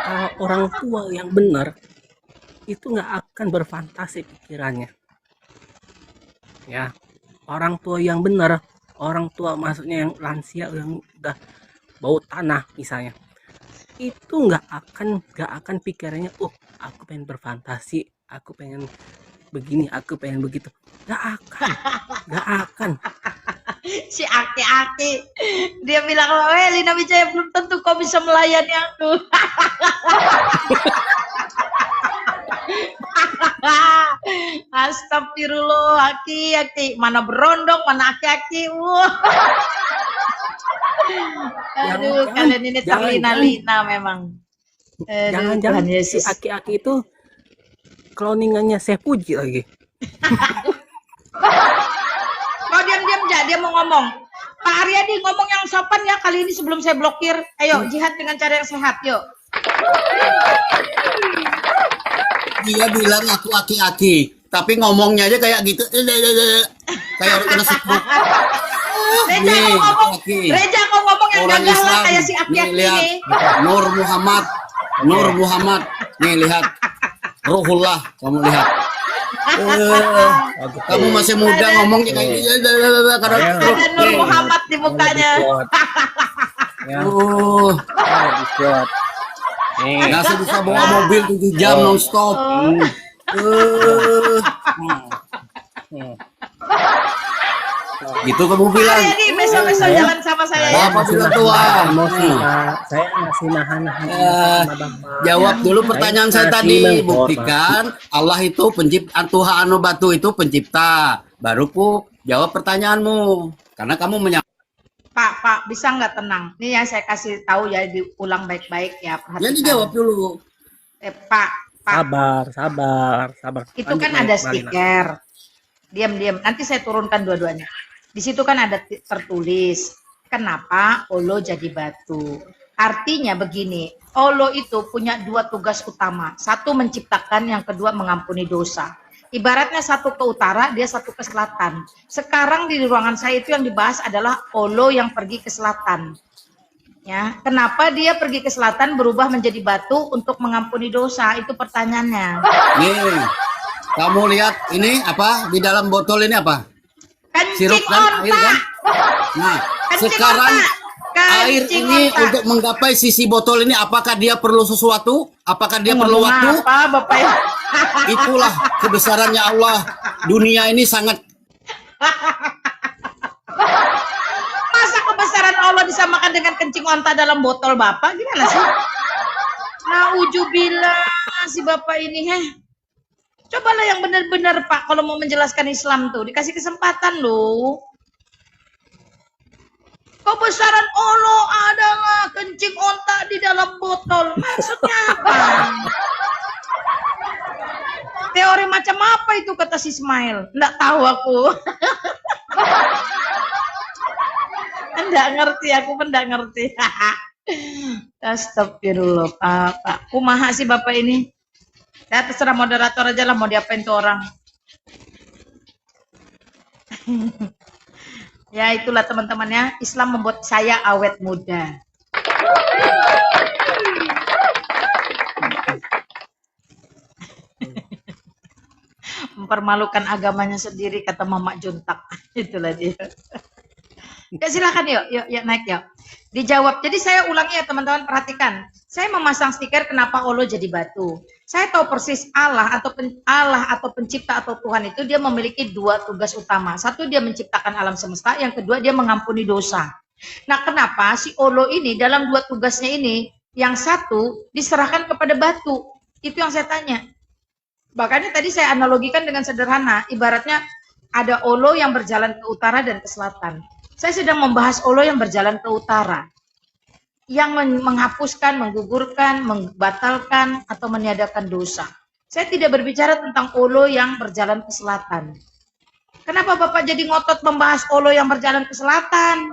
kalau orang tua yang benar itu nggak akan berfantasi pikirannya ya. Orang tua yang benar, orang tua maksudnya yang lansia yang udah bau tanah misalnya, itu nggak akan pikirannya aku pengen berfantasi, aku pengen begini, aku pengen begitu. Nggak akan. Si aki-aki dia bilang, Lina Wijaya belum tentu kau bisa melayani aku. Astagfirullah, aki-aki mana berondong, mana aki-aki. Wah. Aduh, kalian ini terlina-lina memang. Aduh, Jangan-jangan Tuhan si Yesus. aki-aki itu cloningannya saya puji lagi. Kau diam-diam aja, dia mau ngomong. Pak Aryadi ngomong yang sopan ya kali ini sebelum saya blokir. Ayo, jihad dengan cara yang sehat, yuk. Dia bilang aku aki-aki, tapi ngomongnya aja kayak gitu. Kayak orang kena stroke. Reja Nih, kau ngomong, aki-aki. Reja kau ngomong yang Orang gagah lah Islam. kayak si Nih aki-aki lihat, ini. Nur Muhammad. Nih lihat, Ruhullah. Kamu lihat. Kamu masih muda ngomongnya kayak gitu. Karena stroke. Ada Nur Muhammad di mukanya. Ya, Oh, lebih kuat. Nih, nggak bisa bawa mobil 7 jam non-stop. Gitu kamu bilang. Aryadi besok-besok jalan sama saya ya. Bapak bilang tua. emosi Pak. Saya masih nahan-nahan sama Bapak. Jawab dulu pertanyaan saya masih tadi. menghormati. Buktikan Allah itu pencipta, Tuhan anu batu itu pencipta. Baru ku jawab pertanyaanmu. Karena kamu Pak, bisa nggak tenang? Nih yang saya kasih tahu ya, diulang baik-baik ya. yang dijawab dulu. Pak, Sabar. itu Lanjut, kan Mak. ada Malina. stiker. Diam-diam. Nanti saya turunkan dua-duanya. Di situ kan ada tertulis, kenapa Olo jadi batu. Artinya begini, Olo itu punya dua tugas utama. Satu menciptakan, yang kedua mengampuni dosa. Ibaratnya satu ke utara, dia satu ke selatan. Sekarang di ruangan saya itu yang dibahas adalah Olo yang pergi ke selatan. Ya, kenapa dia pergi ke selatan berubah menjadi batu untuk mengampuni dosa? Itu pertanyaannya. Nih, kamu lihat ini apa di dalam botol ini apa? Sirup Kencing dan air onta. kan? Nah, Kencing sekarang onta. air Kencing ini onta. untuk menggapai sisi botol ini, apakah dia perlu sesuatu? Apakah dia perlu Ngomong waktu? apa, Bapak ya? Itulah kebesarannya Allah. Dunia ini sangat Masa kebesaran Allah disamakan dengan kencing onta dalam botol Bapak? Gimana sih? Nauzubillah, si Bapak ini, Cobalah yang benar-benar Pak, kalau mau menjelaskan Islam tuh, dikasih kesempatan loh. Kebesaran Allah adalah kencing onta di dalam botol. Maksudnya apa? Teori macam apa itu kata si Ismail? Nggak tahu aku. Nggak ngerti, aku pun nggak ngerti. Astagfirullah, Pak. Kumaha sih Bapak ini? Ya terserah moderator aja lah, mau diapain tuh orang. Ya itulah teman-temannya, Islam membuat saya awet muda. Mempermalukan agamanya sendiri kata Mama Juntak. Itulah dia. Ya silakan yuk naik yuk. Dijawab. Jadi saya ulangi ya teman-teman, perhatikan. Saya memasang stiker kenapa Allah jadi batu. Saya tahu persis Allah atau pencipta atau Tuhan itu dia memiliki dua tugas utama. Satu, dia menciptakan alam semesta, yang kedua dia mengampuni dosa. Nah, kenapa si Allah ini dalam dua tugasnya ini yang satu diserahkan kepada batu. Itu yang saya tanya. Makanya tadi saya analogikan dengan sederhana, ibaratnya ada olo yang berjalan ke utara dan ke selatan. Saya sedang membahas olo yang berjalan ke utara, yang menghapuskan, menggugurkan, membatalkan, atau meniadakan dosa. Saya tidak berbicara tentang olo yang berjalan ke selatan. Kenapa Bapak jadi ngotot membahas olo yang berjalan ke selatan?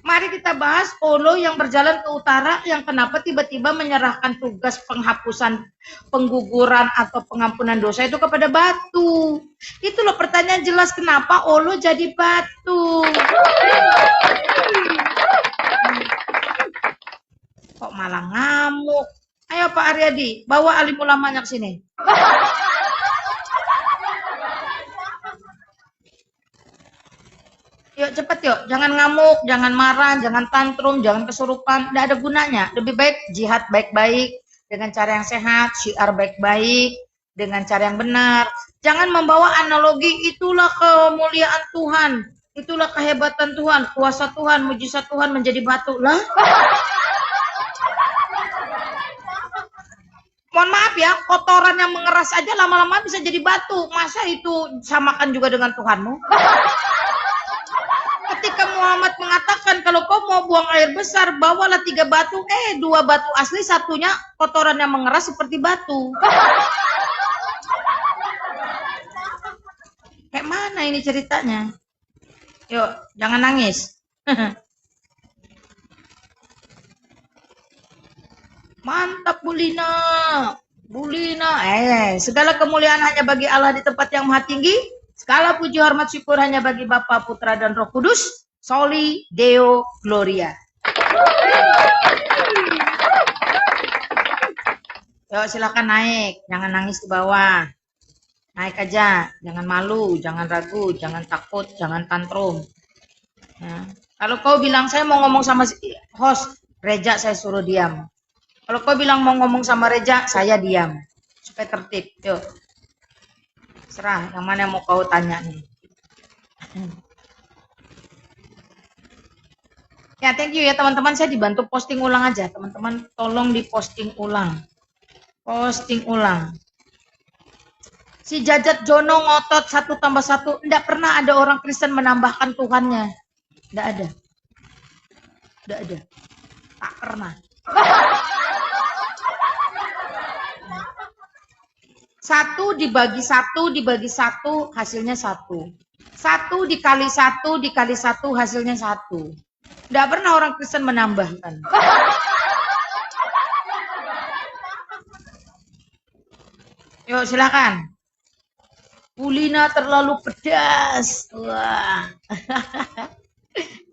Mari kita bahas olo yang berjalan ke utara, yang kenapa tiba-tiba menyerahkan tugas penghapusan, pengguguran, atau pengampunan dosa itu kepada batu. Itu loh pertanyaan jelas, kenapa olo jadi batu? Kok malah ngamuk? Ayo Pak Aryadi, bawa alim ulamanya ke sini. Yuk cepet yuk, jangan ngamuk, jangan marah, jangan tantrum, jangan kesurupan, tidak ada gunanya. Lebih baik jihad baik-baik, dengan cara yang sehat, syiar baik-baik, dengan cara yang benar. Jangan membawa analogi, itulah kemuliaan Tuhan, itulah kehebatan Tuhan, kuasa Tuhan, mujizat Tuhan menjadi batu. Lah, mohon maaf ya, kotoran yang mengeras aja lama-lama bisa jadi batu. Masa itu samakan juga dengan Tuhanmu? Ketika Muhammad mengatakan, kalau kau mau buang air besar, bawalah 3 batu. 2 batu asli, satunya kotoran yang mengeras seperti batu. Kayak mana ini ceritanya? Yuk, jangan nangis. Mantap Bulina. Bulina. Segala kemuliaan hanya bagi Allah di tempat yang maha tinggi. Segala puji hormat syukur hanya bagi Bapa, Putra dan Roh Kudus. Soli Deo Gloria. Yuk silakan naik, jangan nangis di bawah. Naik aja, jangan malu, jangan ragu, jangan takut, jangan tantrum. Ya. Kalau kau bilang saya mau ngomong sama host, Reja saya suruh diam. Kalau kau bilang mau ngomong sama Reja, saya diam. Supaya tertib. Yuk. Serah, yang mana yang mau kau tanya nih. Ya, thank you ya teman-teman. Saya dibantu posting ulang aja. Teman-teman tolong diposting ulang. Posting ulang. Si Jajat Jono ngotot 1+1. Tidak pernah ada orang Kristen menambahkan Tuhannya. Tidak ada. Tidak ada. Tak pernah. 1 dibagi 1 dibagi 1 hasilnya 1. 1 dikali 1 dikali 1 hasilnya 1. Tidak pernah orang Kristen menambahkan. Yuk silakan. Bulina terlalu pedas. Wah.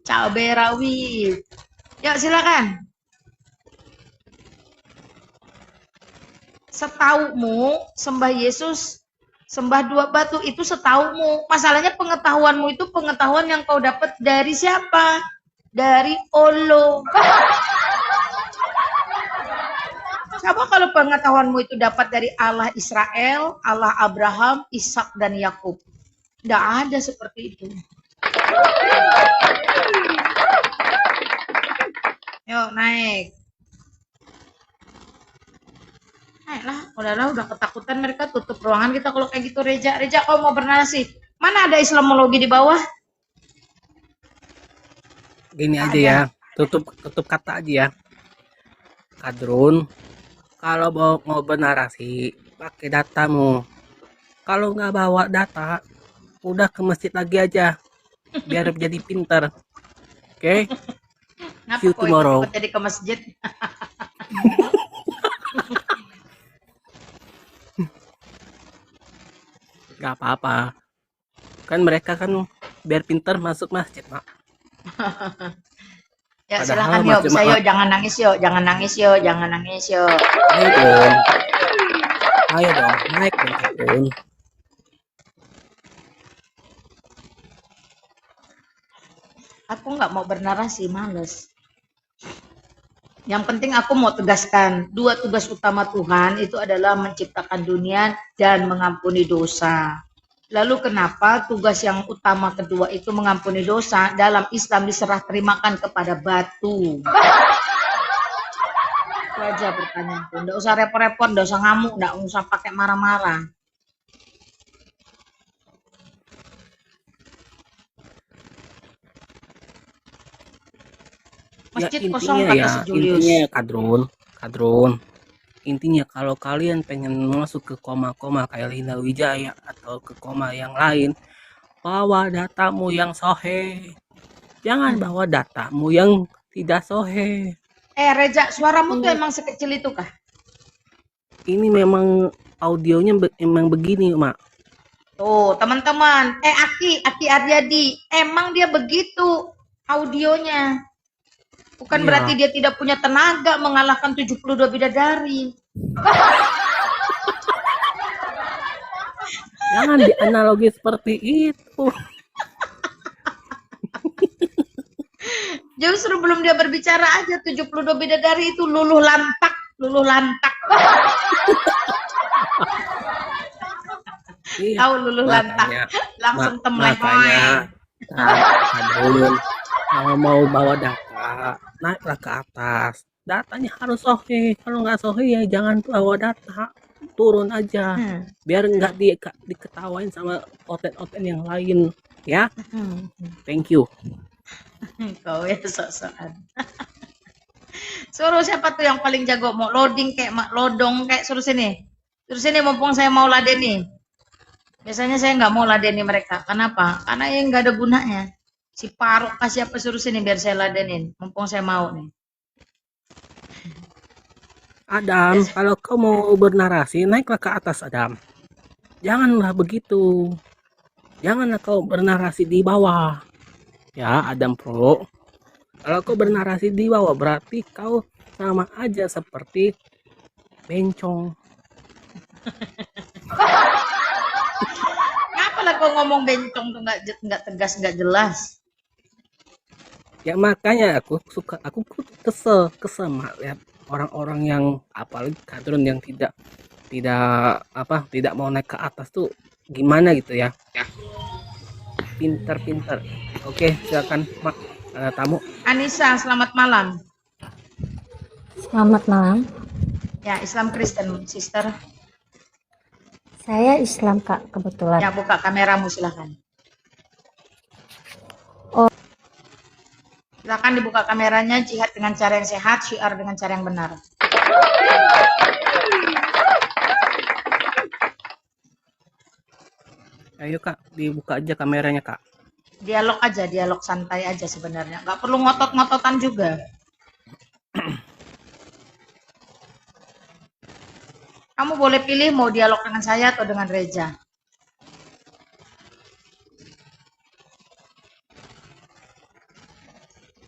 Cabai rawit. Yuk silakan. Setaumu sembah Yesus, sembah 2 batu itu setaumu. Masalahnya pengetahuanmu itu pengetahuan yang kau dapat dari siapa? Dari Olo. Coba kalau pengetahuanmu itu dapat dari Allah Israel, Allah Abraham, Ishak dan Yakub. Tidak ada seperti itu. Yuk naik. Naiklah, udah ketakutan mereka, tutup ruangan kita kalau kayak gitu. Reja, kau mau bernarasi? Mana ada Islamologi di bawah? Gini aja ya, tutup kata aja ya. Kadrun, kalau mau bernarasi, pakai datamu. Kalau nggak bawa data, udah ke masjid lagi aja, biar jadi pinter. Oke? See you tomorrow. Jadi ke masjid. Gak apa-apa. Kan mereka kan biar pinter masuk masjid, Mak. Ya silakan yuk, bisa yuk, jangan nangis yuk, jangan nangis yuk, jangan nangis yuk. Ayo dong, naik dong. Aku nggak mau bernarasi, males. Yang penting aku mau tegaskan, 2 tugas utama Tuhan itu adalah menciptakan dunia dan mengampuni dosa. Lalu kenapa tugas yang utama kedua itu mengampuni dosa dalam Islam diserah terimakan kepada batu? Itu aja pertanyaanku. Nggak usah repot-repot, nggak usah ngamuk, nggak usah pakai marah-marah. Ya Masjid intinya kosong kata ya, si Julius. intinya kadrun. Intinya kalau kalian pengen masuk ke koma-koma kayak Lina Wijaya atau ke koma yang lain, bawa datamu yang sohe. Jangan bawa datamu yang tidak sohe. Reza, suaramu tuh emang sekecil itu kah? Ini memang audionya emang begini, Mak. Tuh, teman-teman. Aki Aryadi, emang dia begitu audionya. Bukan Iya. berarti dia tidak punya tenaga mengalahkan 72 bidadari. Jangan dianalogi seperti itu. Justru belum dia berbicara aja 72 bidadari itu luluh lantak. Iya, Tahu luluh lantak. makanya, Langsung temlek. makanya Kadrun, kalau mau bawa data, naiklah ke atas. Datanya harus sohe. Kalau nggak sohe ya jangan bawa data. Turun aja. Biar nggak diketawain sama oten-oten yang lain. Ya, thank you. Kau ya sok-sokan. Suruh siapa tuh yang paling jago mau loading kayak lodong kayak suruh sini. Suruh sini mumpung saya mau ladeni. Biasanya saya nggak mau ladeni mereka. Kenapa? Karena yang nggak ada gunanya. Si Paruk kasih apa suruh sini biar saya ladenin. Mumpung saya mau nih. Adam, kalau kau mau bernarasi, naiklah ke atas, Adam. Janganlah begitu. Janganlah kau bernarasi di bawah. Ya, Adam Pro. Kalau kau bernarasi di bawah, berarti kau sama aja seperti bencong. Kenapa lah kau ngomong bencong tuh nggak tegas nggak jelas? Ya makanya aku kesel Mak, lihat orang-orang yang apalagi kadrun yang tidak mau naik ke atas tuh gimana gitu ya. Pinter. Oke, silakan Mak, tamu. Anissa, selamat malam. Selamat malam. Ya, Islam Kristen, sister. Saya Islam, Kak, kebetulan. Ya, buka kameramu silakan. Oh. Silakan dibuka kameranya, jihad dengan cara yang sehat, syiar dengan cara yang benar. Ayo Kak, dibuka aja kameranya Kak. Dialog aja, dialog santai aja sebenarnya. Nggak perlu ngotot-ngototan juga. Kamu boleh pilih mau dialog dengan saya atau dengan Reza.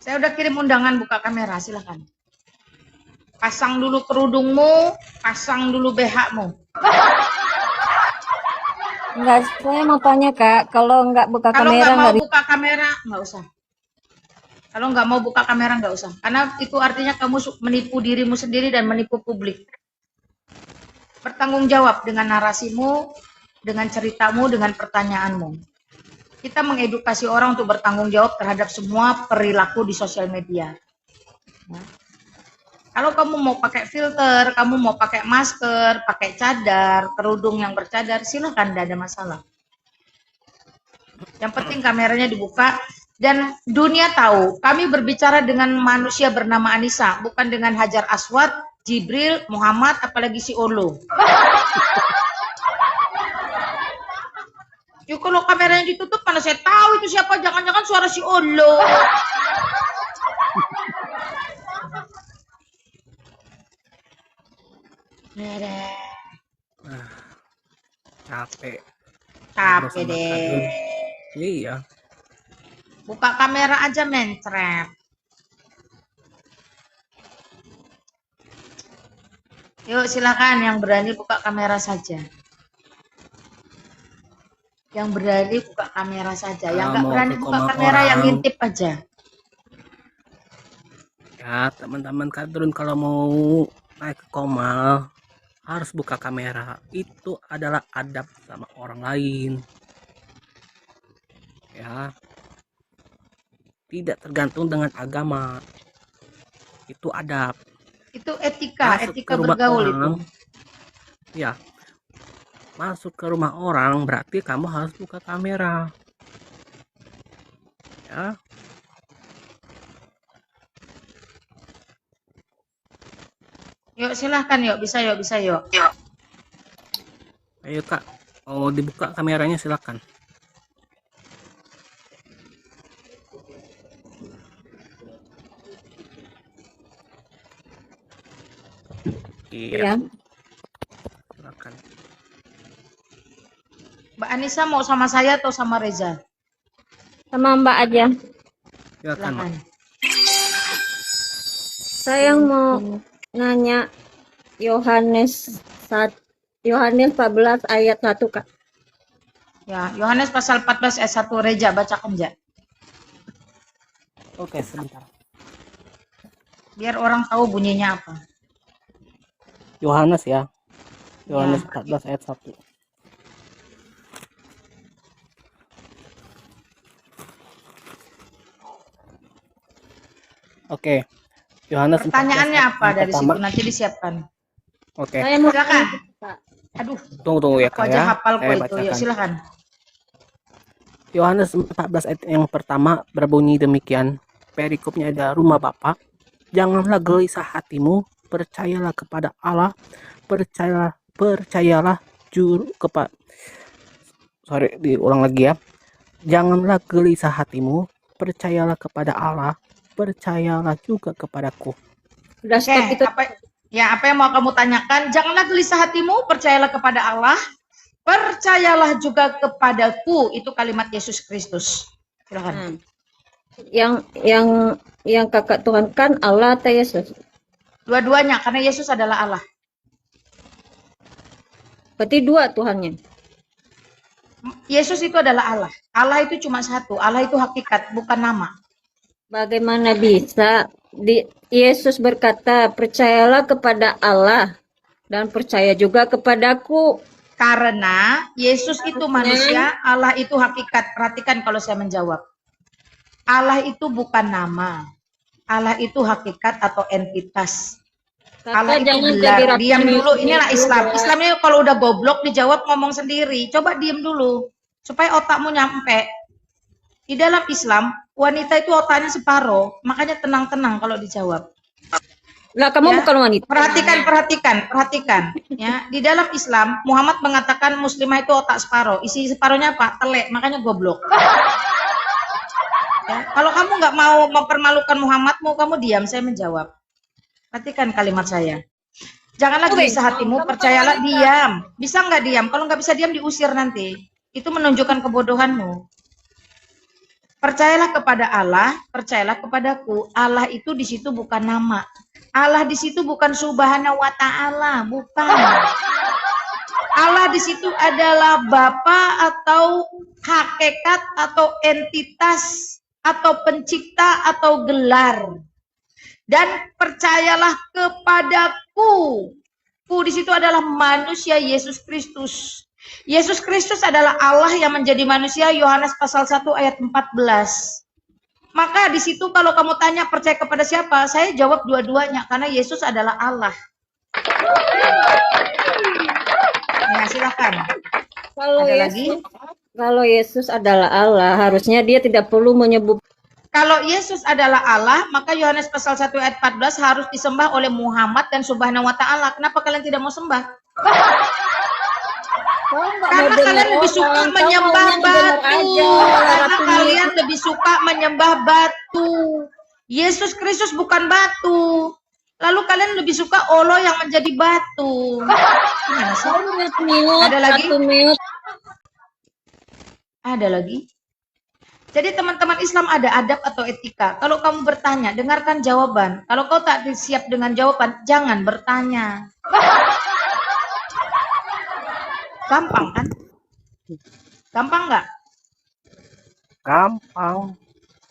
Saya udah kirim undangan, buka kamera, silahkan. Pasang dulu kerudungmu, pasang dulu BH-mu. Enggak, saya mau tanya, Kak, kalau nggak buka Kalau kamera nggak mau nggak buka kamera, nggak usah. Kalau nggak mau buka kamera, nggak usah. Karena itu artinya kamu menipu dirimu sendiri dan menipu publik. Bertanggung jawab dengan narasimu, dengan ceritamu, dengan pertanyaanmu. Kita mengedukasi orang untuk bertanggung jawab terhadap semua perilaku di sosial media. Ya. Kalau kamu mau pakai filter, kamu mau pakai masker, pakai cadar, kerudung yang bercadar, silakan, tidak ada masalah. Yang penting kameranya dibuka dan dunia tahu kami berbicara dengan manusia bernama Anissa, bukan dengan Hajar Aswad, Jibril, Muhammad, apalagi si Olo. Yuk kalau kameranya ditutup mana saya tahu itu siapa, jangan-jangan suara si Olo. Capek deh. Iya. Buka kamera aja mencret. Yuk silakan yang berani buka kamera saja. Yang berani buka kamera saja. Yang nggak berani buka kamera yang ngintip aja. Ya teman-teman kadrun kalau mau naik ke Komal harus buka kamera. Itu adalah adab sama orang lain. ya. Tidak tergantung dengan agama. Itu adab. Itu etika, Masuk etika ke rumah bergaul itu. orang, ya. Masuk ke rumah orang berarti kamu harus buka kamera. Ya. Yuk silahkan yuk, bisa yuk, bisa yuk. Ayo Kak, mau dibuka kameranya silakan. Iya, Ya, silakan. Mbak Anissa mau sama saya atau sama Reza? sama Mbak aja. Silakan, Mak. Silakan. Saya mau nanya Yohanes 14 ayat 1, Kak. Ya, Yohanes pasal 14 ayat 1, Reza bacakan ja. Oke, sebentar. Biar orang tahu bunyinya apa. Yohanes ya. Yohanes Ya. 14 ayat 1. Oke. Yohanes 14 Pertanyaannya ayat apa yang dari pertama. situ? Nanti disiapkan. Oke. Saya mau Silakan. Kak. Aduh, Tunggu ya aku Kak aja ya. hafal kok Saya itu. Yuk, bacakan. silakan. Yohanes 14 ayat yang pertama berbunyi demikian. Perikopnya ada rumah Bapa. Janganlah gelisah hatimu, percayalah kepada Allah, percayalah kepada diulang lagi ya. Janganlah gelisah hatimu, percayalah kepada Allah, percayalah juga kepadaku. Udah Oke, stop itu. apa yang mau kamu tanyakan? Janganlah gelisah hatimu, percayalah kepada Allah, percayalah juga kepadaku. Itu kalimat Yesus Kristus. Silakan. Nah, yang Kakak Tuhan kan Allah atau Yesus? Dua-duanya, karena Yesus adalah Allah. Berarti dua Tuhannya. Yesus itu adalah Allah. Allah itu cuma satu. Allah itu hakikat, bukan nama. Bagaimana bisa Yesus berkata, percayalah kepada Allah dan percaya juga kepadaku. Karena Yesus itu manusia, Allah itu hakikat. Perhatikan kalau saya menjawab. Allah itu bukan nama. Allah itu hakikat atau entitas. Allah itu gelar. Diam dulu, inilah Islam. Islam ini kalau udah goblok dijawab ngomong sendiri. Coba diam dulu supaya otakmu nyampe. Di dalam Islam, wanita itu otaknya separuh, makanya tenang-tenang kalau dijawab. Lah kamu Ya, bukan wanita. Perhatikan. Ya, di dalam Islam, Muhammad mengatakan muslimah itu otak separuh. Isi separuhnya apa? Telek, makanya goblok. Ya, kalau kamu nggak mau mempermalukan Muhammadmu, kamu diam, saya menjawab. Perhatikan kalimat saya. Janganlah gelisah hatimu, percayalah, diam. Bisa nggak diam? Kalau nggak bisa diam, diusir nanti. Itu menunjukkan kebodohanmu. Percayalah kepada Allah, percayalah kepadaku. Allah itu di situ bukan nama. Allah di situ bukan subhanahu wa ta'ala, bukan. Allah di situ adalah Bapa atau hakikat atau entitas atau pencipta atau gelar. Dan percayalah kepadaku. Ku di situ adalah manusia Yesus Kristus. Yesus Kristus adalah Allah yang menjadi manusia, Yohanes pasal 1 ayat 14. Maka di situ kalau kamu tanya percaya kepada siapa, saya jawab dua-duanya karena Yesus adalah Allah. Ya, silakan. Kalau Yesus adalah Allah, harusnya dia tidak perlu menyebut. Kalau Yesus adalah Allah, maka Yohanes pasal 1 ayat 14 harus disembah oleh Muhammad dan subhanahu wa ta'ala. Kenapa kalian tidak mau sembah? Karena kalian lebih suka menyembah batu. Karena kalian lebih suka menyembah batu. Yesus Kristus bukan batu. Lalu kalian lebih suka Allah yang menjadi batu. Ada lagi? Ada lagi? Jadi teman-teman Islam ada adab atau etika. Kalau kamu bertanya, dengarkan jawaban. Kalau kau tak siap dengan jawaban, jangan bertanya. Gampang kan? Gampang nggak? Gampang.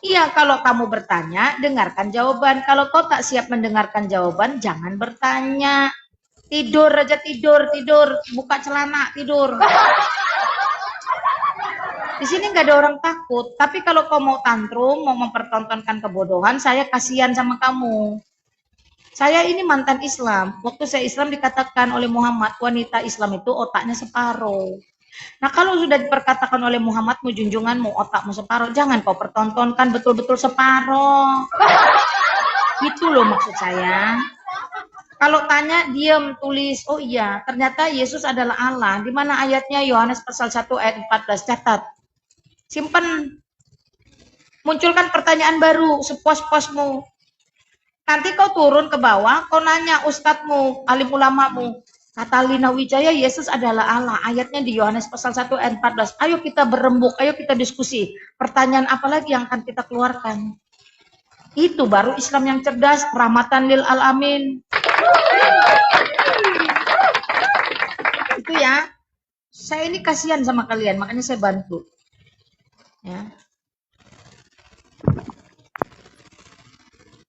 Iya, kalau kamu bertanya, dengarkan jawaban. Kalau kau tak siap mendengarkan jawaban, jangan bertanya. Tidur aja, tidur. Buka celana, tidur. Di sini nggak ada orang takut. Tapi kalau kau mau tantrum, mau mempertontonkan kebodohan, saya kasihan sama kamu. Saya ini mantan Islam. Waktu saya Islam dikatakan oleh Muhammad, wanita Islam itu otaknya separuh. Nah kalau sudah diperkatakan oleh Muhammadmu, junjunganmu, otakmu separuh, jangan kau pertontonkan betul-betul separuh. Itu loh maksud saya. Kalau tanya, diam, tulis. Oh iya, ternyata Yesus adalah Allah. Di mana ayatnya? Yohanes pasal 1 ayat 14. Catat. Simpan. Munculkan pertanyaan baru, sepuas-puasmu. Nanti kau turun ke bawah, kau nanya ustadzmu, alim ulamamu. Kata Lina Wijaya, Yesus adalah Allah. Ayatnya di Yohanes pasal 1 ayat 14. Ayo kita berembuk, ayo kita diskusi. Pertanyaan apa lagi yang akan kita keluarkan? Itu baru Islam yang cerdas, rahmatan lil alamin. Itu ya. Saya ini kasihan sama kalian, makanya saya bantu. Ya.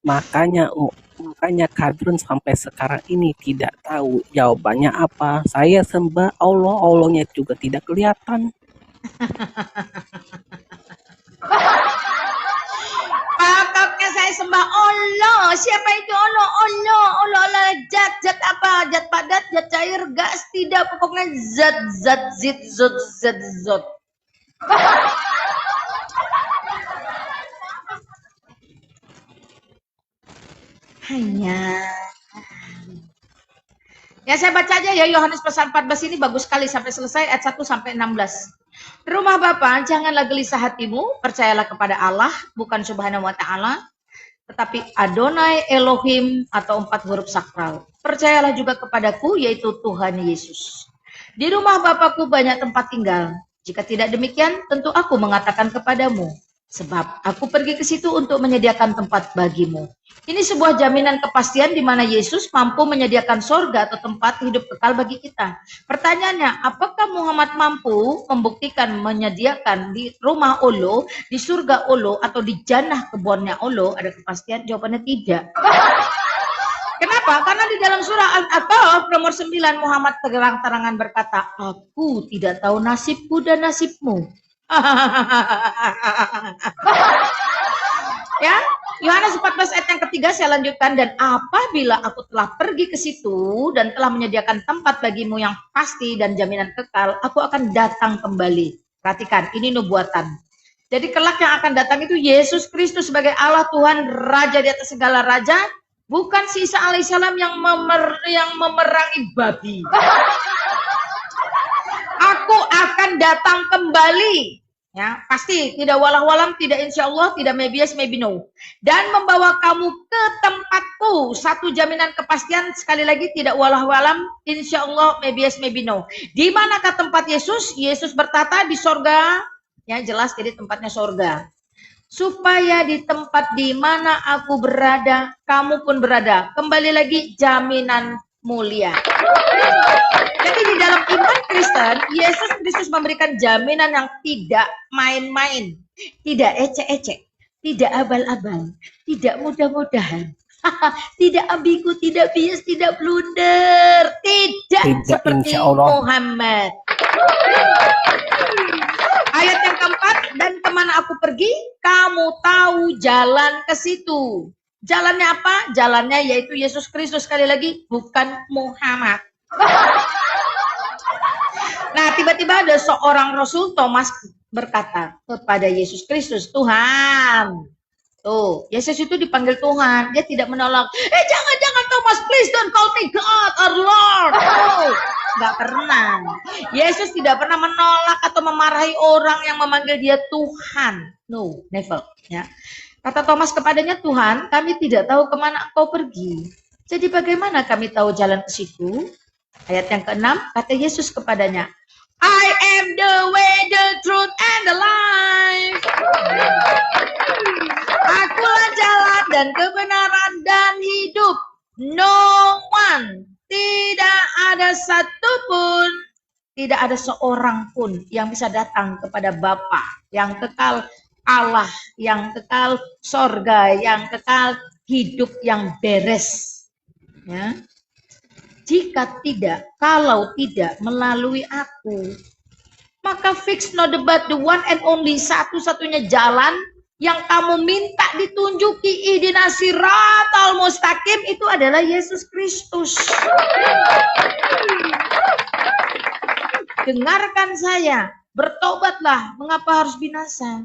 Makanya Kadrun sampai sekarang ini tidak tahu jawabannya apa. Saya sembah Allah, Allahnya juga tidak kelihatan. Pakaknya saya sembah Allah. Siapa itu Allah? Allah. Zat apa? Zat padat, zat cair, gas, tidak. Pokoknya zat. Hanya. Ya saya baca aja ya, Yohanes pasal 14 ini bagus sekali sampai selesai ayat 1 sampai 16. Rumah Bapa, janganlah gelisah hatimu, percayalah kepada Allah, bukan Subhanahu wa taala, tetapi Adonai Elohim atau 4 huruf sakral. Percayalah juga kepadaku, yaitu Tuhan Yesus. Di rumah Bapakku banyak tempat tinggal. Jika tidak demikian, tentu aku mengatakan kepadamu, sebab aku pergi ke situ untuk menyediakan tempat bagimu. Ini sebuah jaminan kepastian di mana Yesus mampu menyediakan sorga atau tempat hidup kekal bagi kita. Pertanyaannya, apakah Muhammad mampu membuktikan menyediakan di rumah Allah, di surga Allah, atau di jannah kebunnya Allah? Ada kepastian? Jawabannya tidak. Kenapa? Karena di dalam surah Al-A'raf nomor 9 Muhammad terang-terangan berkata, aku tidak tahu nasibku dan nasibmu. Ya, Yohanes 14 ayat yang ketiga saya lanjutkan, dan apabila aku telah pergi ke situ dan telah menyediakan tempat bagimu yang pasti dan jaminan kekal, aku akan datang kembali. Perhatikan, ini nubuatan. Jadi kelak yang akan datang itu Yesus Kristus sebagai Allah Tuhan, Raja di atas segala raja, bukan si Isa alaihissalam yang memerangi babi. Aku akan datang kembali. Ya, pasti tidak walau-walam, tidak insya Allah, tidak maybe yes, maybe no. Dan membawa kamu ke tempatku. Satu jaminan kepastian, sekali lagi tidak walau-walam, insya Allah, maybe yes, maybe no. Di manakah tempat Yesus? Yesus bertata di sorga. Ya, jelas jadi tempatnya sorga. Supaya di tempat di mana aku berada, kamu pun berada. Kembali lagi, jaminan mulia. Jadi di dalam iman Kristen, Yesus Kristus memberikan jaminan yang tidak main-main, tidak ecek-ecek, tidak abal-abal, tidak mudah-mudahan, tidak ambigu, tidak bias, tidak blunder, tidak seperti Muhammad. Ayat yang keempat, dan kemana aku pergi, kamu tahu jalan ke situ. Jalannya apa? Jalannya yaitu Yesus Kristus, sekali lagi, bukan Muhammad. Nah, tiba-tiba ada seorang Rasul, Thomas, berkata kepada Yesus Kristus, Tuhan. Tuh, Yesus itu dipanggil Tuhan. Dia tidak menolak. Jangan Thomas, please don't call me God or Lord. Oh, nggak pernah. Yesus tidak pernah menolak atau memarahi orang yang memanggil dia Tuhan. No, never. Ya. Kata Thomas kepadanya, Tuhan, kami tidak tahu kemana engkau pergi. Jadi bagaimana kami tahu jalan ke situ? Ayat yang ke-6, kata Yesus kepadanya, I am the way, the truth, and the life. Akulah jalan dan kebenaran dan hidup. No one, tidak ada satupun, tidak ada seorang pun yang bisa datang kepada Bapa yang kekal, Allah yang kekal, sorga yang kekal, hidup yang beres. Ya. Jika tidak, kalau tidak melalui aku. Maka fix no debat, the one and only, satu-satunya jalan yang kamu minta ditunjuki ihdina siratal mustaqim itu adalah Yesus Kristus. Dengarkan saya, bertobatlah, mengapa harus binasa?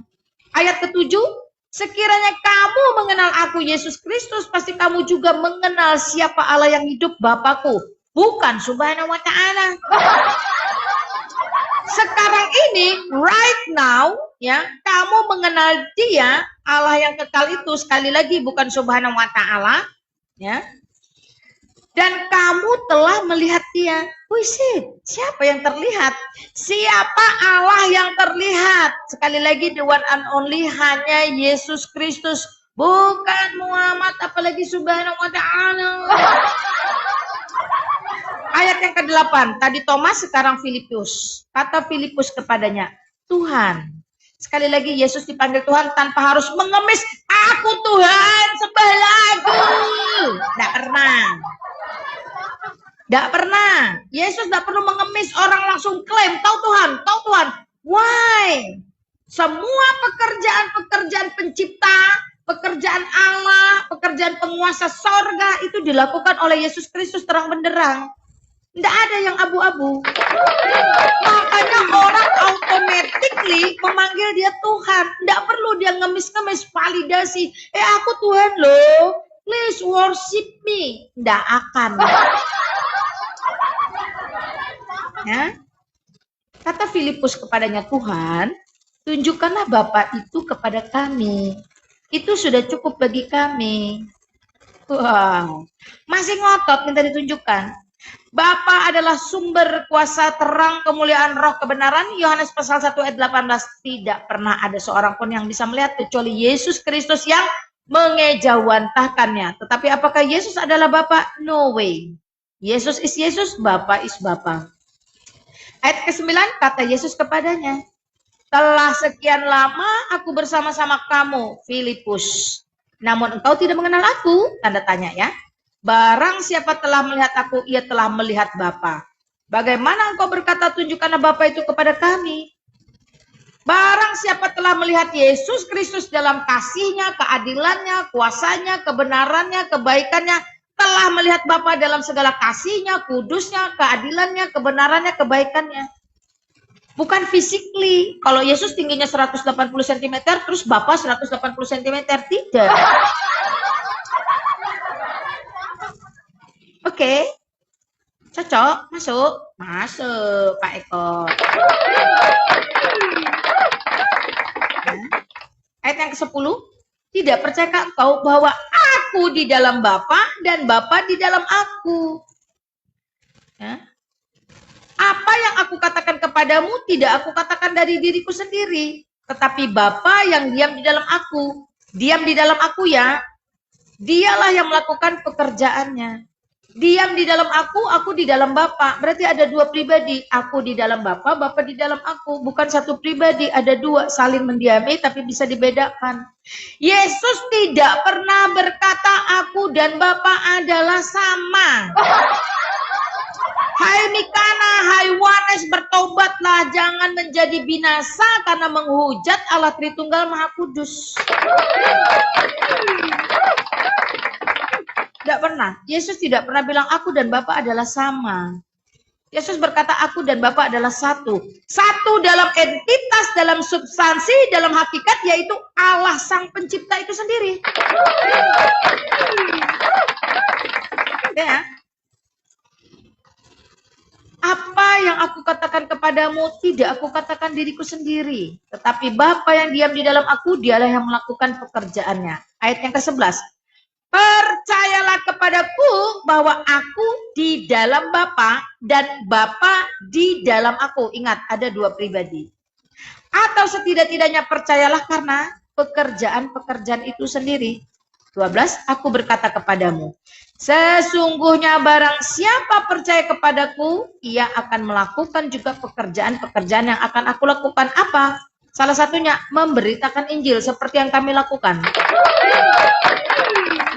Ayat ke-7, sekiranya kamu mengenal aku Yesus Kristus, pasti kamu juga mengenal siapa Allah yang hidup, Bapakku, bukan Subhanahu wa Ta'ala. Sekarang ini, right now, ya, kamu mengenal Dia, Allah yang kekal itu, sekali lagi bukan Subhanahu wa Ta'ala, ya. Dan kamu telah melihat Dia. Siapa yang terlihat? Siapa Allah yang terlihat? Sekali lagi, the one and only, hanya Yesus Kristus, bukan Muhammad, apalagi Subhanahu wa Ta'ala. Ayat yang ke-8, tadi Thomas, sekarang Filipus. Kata Filipus kepadanya, Tuhan. Sekali lagi Yesus dipanggil Tuhan tanpa harus mengemis, aku Tuhan, sembahlah aku. Tidak pernah. Tidak pernah. Yesus tidak perlu mengemis, orang langsung klaim, tahu Tuhan, tahu Tuhan. Why? Semua pekerjaan-pekerjaan pencipta, pekerjaan Allah, pekerjaan penguasa sorga itu dilakukan oleh Yesus Kristus terang benderang. Tidak ada yang abu-abu. Makanya orang automatically memanggil dia Tuhan. Tidak perlu dia ngemis-ngemis validasi. Aku Tuhan loh. Please worship me. Tidak akan. Ya. Kata Filipus kepadanya, Tuhan, tunjukkanlah Bapa itu kepada kami. Itu sudah cukup bagi kami. Wow. Masih ngotot minta ditunjukkan. Bapa adalah sumber kuasa terang kemuliaan roh kebenaran. Yohanes pasal 1 ayat 18. Tidak pernah ada seorang pun yang bisa melihat kecuali Yesus Kristus yang mengejawantahkannya. Tetapi apakah Yesus adalah Bapa? No way. Yesus is Yesus, Bapa is Bapa. Ayat ke-9, kata Yesus kepadanya, telah sekian lama aku bersama-sama kamu, Filipus. Namun engkau tidak mengenal aku, tanda tanya ya. Barang siapa telah melihat aku, ia telah melihat Bapa. Bagaimana engkau berkata, tunjukkanlah Bapa itu kepada kami? Barang siapa telah melihat Yesus Kristus dalam kasihnya, keadilannya, kuasanya, kebenarannya, kebaikannya, telah melihat Bapa dalam segala kasihnya, kudusnya, keadilannya, kebenarannya, kebaikannya. Bukan physically. Kalau Yesus tingginya 180 cm, terus Bapa 180 cm. Tidak. Oke, cocok, masuk Pak Eko. Ayat yang ke-10, tidak percayakah engkau bahwa aku di dalam Bapa dan Bapa di dalam aku? Ya. Apa yang aku katakan kepadamu tidak aku katakan dari diriku sendiri, tetapi Bapa yang diam di dalam aku. Diam di dalam aku ya, dialah yang melakukan pekerjaannya. Diam di dalam aku di dalam Bapa. Berarti ada dua pribadi. Aku di dalam Bapa, Bapa di dalam aku. Bukan satu pribadi, ada dua. Saling mendiami tapi bisa dibedakan. Yesus tidak pernah berkata aku dan Bapa adalah sama. Hai Mikana, hai Wanes, bertobatlah. Jangan menjadi binasa karena menghujat Allah Tritunggal Maha Kudus. Tidak pernah. Yesus tidak pernah bilang aku dan Bapa adalah sama. Yesus berkata aku dan Bapa adalah satu. Satu dalam entitas, dalam substansi, dalam hakikat, yaitu Allah Sang Pencipta itu sendiri. Ya. Apa yang aku katakan kepadamu tidak aku katakan diriku sendiri. Tetapi Bapa yang diam di dalam aku, dialah yang melakukan pekerjaannya. Ayat yang ke-11. Percayalah kepadaku bahwa aku di dalam Bapa dan Bapa di dalam aku. Ingat, ada dua pribadi. Atau setidak-tidaknya percayalah karena pekerjaan-pekerjaan itu sendiri. 12, aku berkata kepadamu, sesungguhnya barang siapa percaya kepadaku, ia akan melakukan juga pekerjaan-pekerjaan yang akan aku lakukan. Apa? Salah satunya memberitakan Injil seperti yang kami lakukan.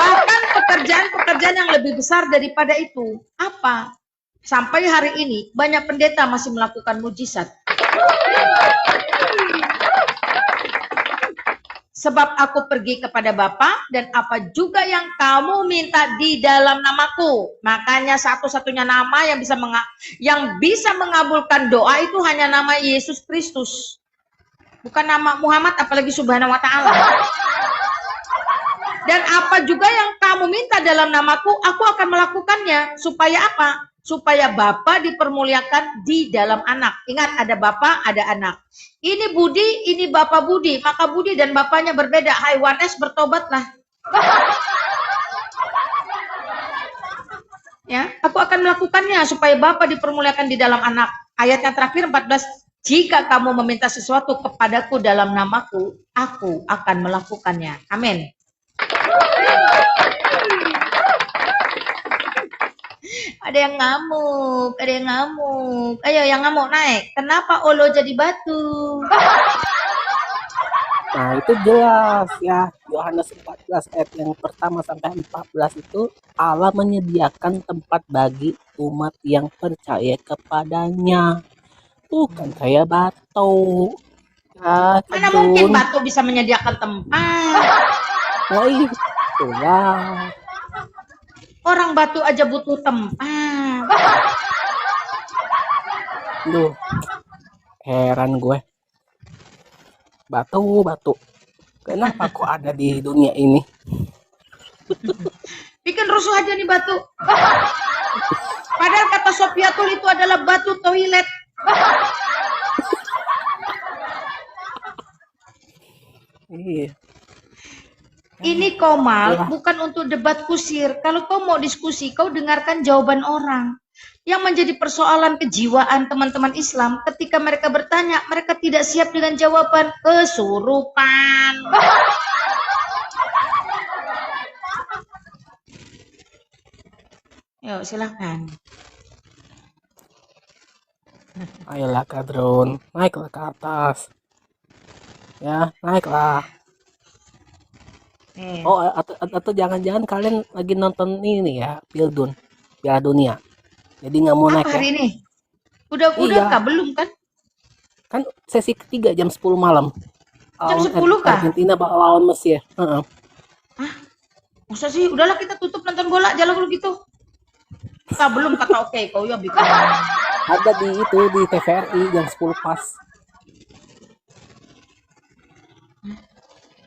Bahkan pekerjaan-pekerjaan yang lebih besar daripada itu. Apa? Sampai hari ini banyak pendeta masih melakukan mujizat. Sebab aku pergi kepada Bapa dan apa juga yang kamu minta di dalam namaku. Makanya satu-satunya nama yang bisa mengabulkan doa itu hanya nama Yesus Kristus. Bukan nama Muhammad, apalagi Subhanahu wa Ta'ala. Dan apa juga yang kamu minta dalam namaku, aku akan melakukannya. Supaya apa? Supaya Bapa dipermuliakan di dalam anak. Ingat, ada Bapa, ada anak. Ini Budi, ini Bapak Budi. Maka Budi dan Bapaknya berbeda. Hai Wanes, bertobatlah. Ya, aku akan melakukannya supaya Bapa dipermuliakan di dalam anak. Ayat yang terakhir 14. Jika kamu meminta sesuatu kepadaku dalam namaku, aku akan melakukannya. Amin. Ada yang ngamuk, ada yang ngamuk. Ayo yang ngamuk naik. Kenapa Olo jadi batu? Nah, itu jelas ya. Yohanes 14 ayat yang pertama sampai 14 itu Allah menyediakan tempat bagi umat yang percaya kepadanya. Bukan kayak batu. Ya, Mana mungkin batu bisa menyediakan tempat? Nah, itulah. Orang batu aja butuh tempat. Duh, heran gue. Batu. Kenapa kok ada di dunia ini? Bikin rusuh aja nih batu. Padahal kata Sofiatul itu adalah batu toilet. Iya. Ini Komal bukan untuk debat kusir. Kalau kau mau diskusi, kau dengarkan jawaban orang. Yang menjadi persoalan kejiwaan teman-teman Islam, ketika mereka bertanya, mereka tidak siap dengan jawaban. Kesurupan. Yuk, silahkan. Ayolah Kadrun, naiklah ke atas. Ya, naiklah. Oh, atau jangan-jangan kalian lagi nonton ini ya, Piala Dunia. Jadi nggak mau naik hari ya? Ini? Udah kah? Belum kan? Kan sesi ketiga jam 10 malam. Jam 10 kah? Argentina bakal lawan Mesir. Hah? Masa sih? Udahlah kita tutup nonton bola, jalan dulu gitu. Belum kata oke, kau ya bikin. Ada di TVRI jam 10 pas.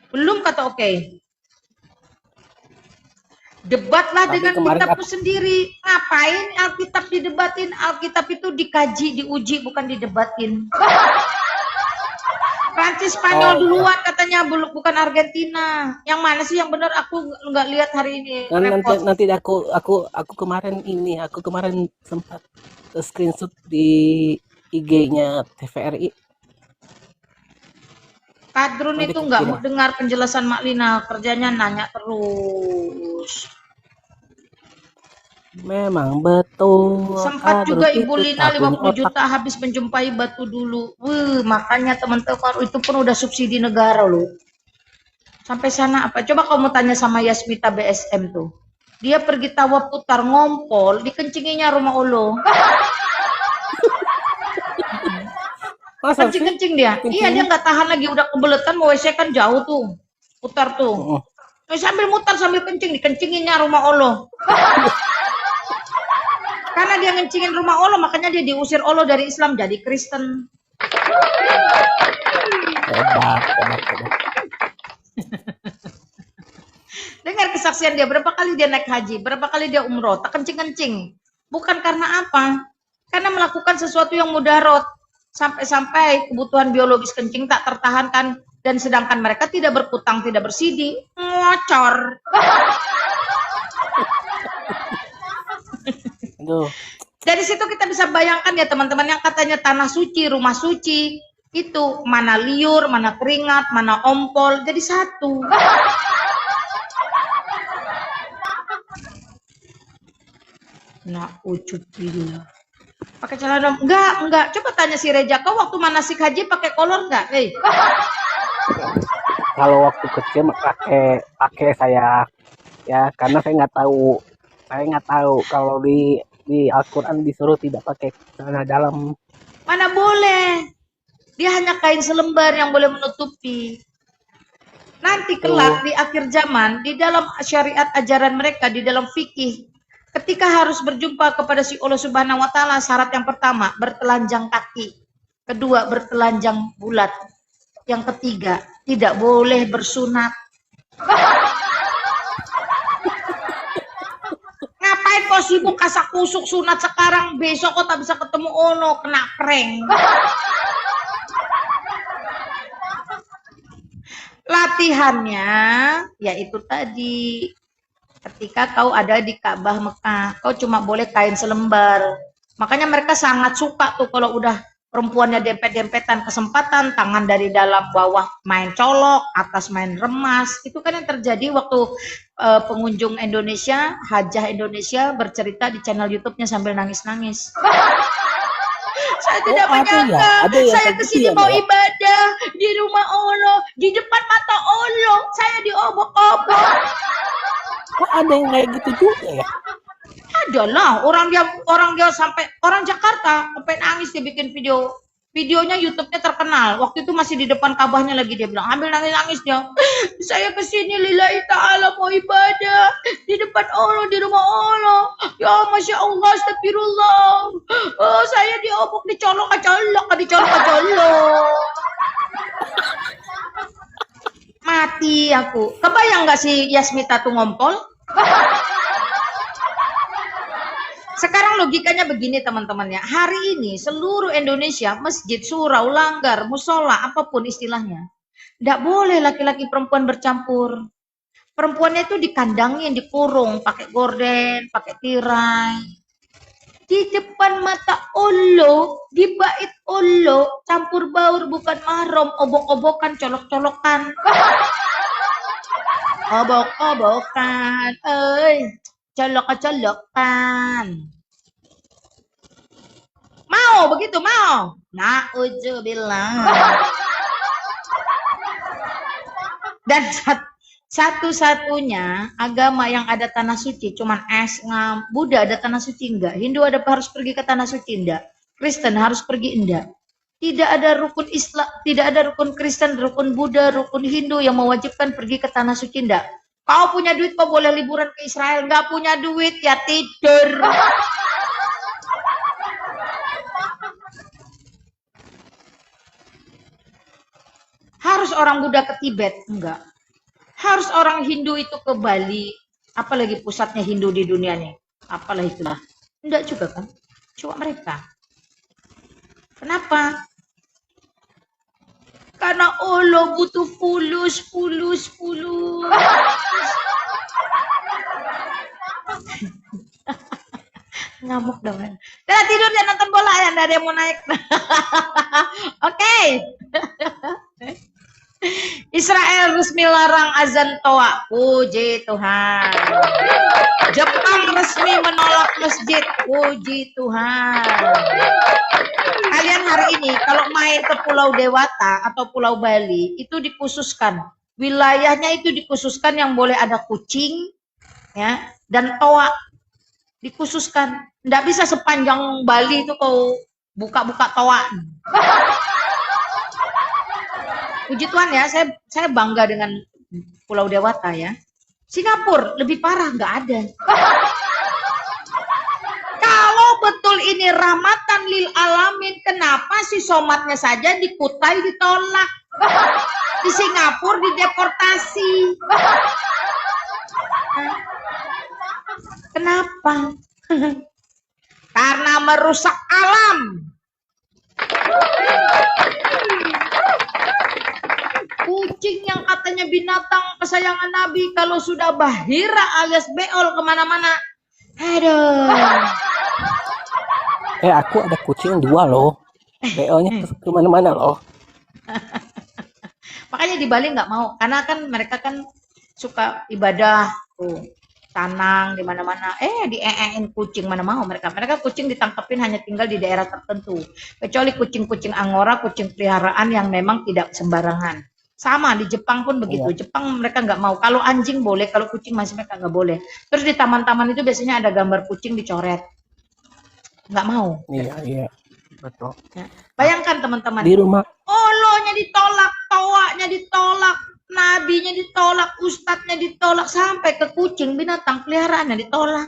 Belum kata oke. Debatlah Tapi dengan kemarin kitabmu sendiri. Ngapain Alkitab didebatin? Alkitab itu dikaji, diuji, bukan didebatin. Prancis Spanyol duluan katanya, bukan Argentina. Yang mana sih yang benar? Aku nggak lihat hari ini. Nanti aku kemarin sempat screenshot di IG-nya TVRI. Kadrun itu nggak mau dengar penjelasan Mak Lina, kerjanya nanya terus. Memang betul. Sempat juga Ibu Lina 50 juta habis menjumpai batu dulu. Makanya teman-teman itu pun udah subsidi negara loh. Sampai sana apa? Coba kamu tanya sama Yasmita BSM tuh. Dia pergi tawaf putar ngompol, dikencinginya rumah Allah. Kencing dia. Iya, dia nggak tahan lagi, udah kebeletan, mau WC kan jauh tuh. Putar tuh. Sambil mutar sambil kencing, dikencinginnya rumah Allah. Karena dia ngencingin rumah Allah, makanya dia diusir Allah dari Islam jadi Kristen. Dengar kesaksian dia, berapa kali dia naik haji, berapa kali dia umroh, tak kencing-kencing. Bukan karena apa? Karena melakukan sesuatu yang mudarat. Sampai-sampai kebutuhan biologis kencing tak tertahankan, dan sedangkan mereka tidak berkutang, tidak bersidi, ngocor. Dari situ kita bisa bayangkan ya teman-teman, yang katanya tanah suci, rumah suci, itu mana liur, mana keringat, mana ompol, jadi satu. Nah, ucubillah. Pakai celana? Enggak. Coba tanya si Reja, kau waktu manasik haji pakai kolor enggak? Kalau waktu kecil pakai saya ya, karena saya nggak tahu kalau di Al-Quran disuruh tidak pakai celana dalam. Mana boleh? Dia hanya kain selembar yang boleh menutupi. Nanti kelak di akhir zaman, di dalam syariat ajaran mereka, di dalam fikih, ketika harus berjumpa kepada si Allah Subhanahu wa taala, syarat yang pertama bertelanjang kaki, kedua bertelanjang bulat, yang ketiga tidak boleh bersunat. Ngapain kau sibuk kasak kusuk sunat sekarang, besok kau tak bisa ketemu ono, kena prank. Latihannya yaitu tadi, ketika kau ada di Ka'bah Mekah, kau cuma boleh kain selembar. Makanya mereka sangat suka tuh kalau udah perempuannya dempet-dempetan, kesempatan tangan dari dalam bawah main colok, atas main remas. Itu kan yang terjadi waktu pengunjung Indonesia, Hajah Indonesia bercerita di channel YouTube-nya sambil nangis-nangis. Saya tidak menyangka, saya kesini mau ibadah di rumah Allah, di depan mata Allah, saya diobok-obok. Kok ada yang kayak gitu juga ya? Adalah orang dia sampai orang Jakarta sampai nangis, dia bikin videonya YouTube-nya terkenal. Waktu itu masih di depan Ka'bahnya lagi, dia bilang ambil nangis dia. Saya kesini lillahi ta'ala mau ibadah di depan Allah, di rumah Allah. Ya Masya Allah, astagfirullah. Oh, saya diobok, dicolok-colok. Mati aku. Kebayang nggak si Yasmita tuh ngompol? Sekarang logikanya begini teman-teman ya. Hari ini seluruh Indonesia, masjid, surau, langgar, musola, apapun istilahnya, tidak boleh laki-laki perempuan bercampur. Perempuannya itu dikandangin, dikurung, pakai gorden, pakai tirai. Di depan mata Allah, di bait Allah, campur baur bukan mahram, obok-obokan, colok-colokan. Obok-obokan, colok-colokan. Mau begitu, mau? Na'udzubillah. Dan satu-satunya agama yang ada tanah suci cuman Islam. Buddha ada tanah suci enggak? Hindu ada harus pergi ke tanah suci enggak? Kristen harus pergi enggak? Tidak ada rukun Islam, tidak ada rukun Kristen, rukun Buddha, rukun Hindu yang mewajibkan pergi ke tanah suci enggak? Kau punya duit kau boleh liburan ke Israel, enggak punya duit ya tidur. Harus orang Buddha ke Tibet? Enggak. Harus orang Hindu itu ke Bali? Apalagi pusatnya Hindu di dunia nih. Apalah itulah. Enggak juga kan? Cuma mereka. Kenapa? Karena Allah butuh fulus. Ngamuk dong. Udah tidur ya, nonton bola ya, nggak ada yang mau naik. Oke. Israel resmi larang azan toa. Puji Tuhan. Jepang resmi menolak masjid. Puji Tuhan. Kalian hari ini kalau main ke Pulau Dewata atau Pulau Bali itu dikhususkan. Wilayahnya itu dikhususkan yang boleh ada kucing ya dan toa. Dikhususkan. Nggak bisa sepanjang Bali itu kau buka-buka toa. Puji Tuhan ya, saya bangga dengan Pulau Dewata ya. Singapura lebih parah, nggak ada. Kalau betul ini rahmatan lil alamin, kenapa si somatnya saja di Kutai ditolak, di Singapura dideportasi? Kenapa? Karena merusak alam. Kucing yang katanya binatang kesayangan Nabi, kalau sudah bahira alias beol kemana-mana, aduh. Aku ada kucing 2 loh. Beolnya kemana-mana loh. Makanya di Bali nggak mau, karena kan mereka kan suka ibadah tuh, tanang di mana-mana. Dieein kucing, mana mau mereka. Mereka kucing ditangkapin hanya tinggal di daerah tertentu. Kecuali kucing-kucing angora, kucing peliharaan yang memang tidak sembarangan. Sama di Jepang pun begitu. Iya. Jepang mereka nggak mau. Kalau anjing boleh, kalau kucing masih mereka nggak boleh. Terus di taman-taman itu biasanya ada gambar kucing dicoret. Nggak mau. Iya. betul. Ya. Bayangkan teman-teman, Di rumah Allahnya ditolak, toanya ditolak, nabinya ditolak, ustadznya ditolak, sampai ke kucing binatang peliharaannya ditolak.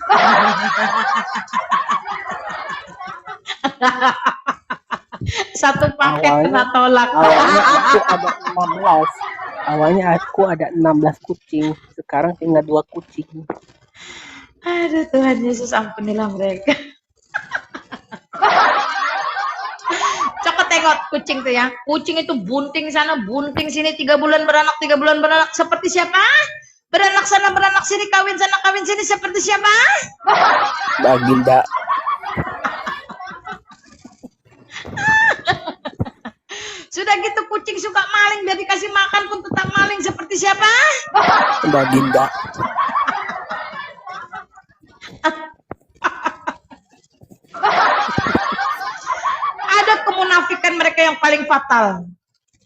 Satu paket kena tolak. Awalnya aku ada 16 kucing, sekarang tinggal 2 kucing. Aduh Tuhan Yesus, ampunilah mereka. Coba tengok kucing tuh ya. Kucing itu bunting sana, bunting sini, 3 bulan beranak, 3 bulan beranak. Seperti siapa? Beranak sana, beranak sini, kawin sana, kawin sini. Seperti siapa? Baginda. Sudah gitu kucing suka maling, dia dikasih makan pun tetap maling. Seperti siapa? Baginda. Ada kemunafikan mereka yang paling fatal.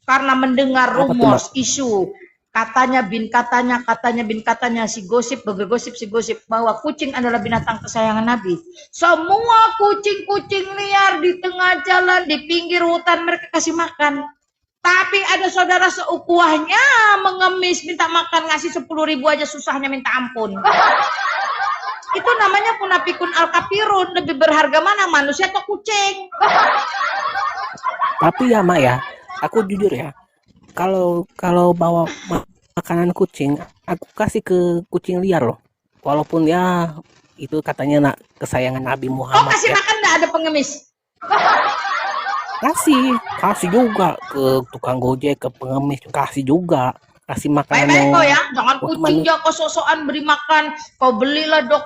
Karena mendengar rumors, isu, katanya bin katanya, si gosip bahwa kucing adalah binatang kesayangan Nabi. Semua kucing-kucing liar di tengah jalan, di pinggir hutan mereka kasih makan. Tapi ada saudara seukuhnya mengemis minta makan, ngasih 10.000 aja susahnya minta ampun. Itu namanya munafikun al-kafirun. Lebih berharga mana, manusia atau kucing? Tapi ya Mak ya, aku jujur ya, kalau bawa makanan kucing, aku kasih ke kucing liar loh. Walaupun ya itu katanya kesayangan Nabi Muhammad. Kau kasih ya. makan enggak ada pengemis? Kasih juga ke tukang gojek, ke pengemis, kasih juga. Kasih makanan Baik-baik yang kau ya, jangan kucing ya kau sok-sokan beri makan. Kau belilah dog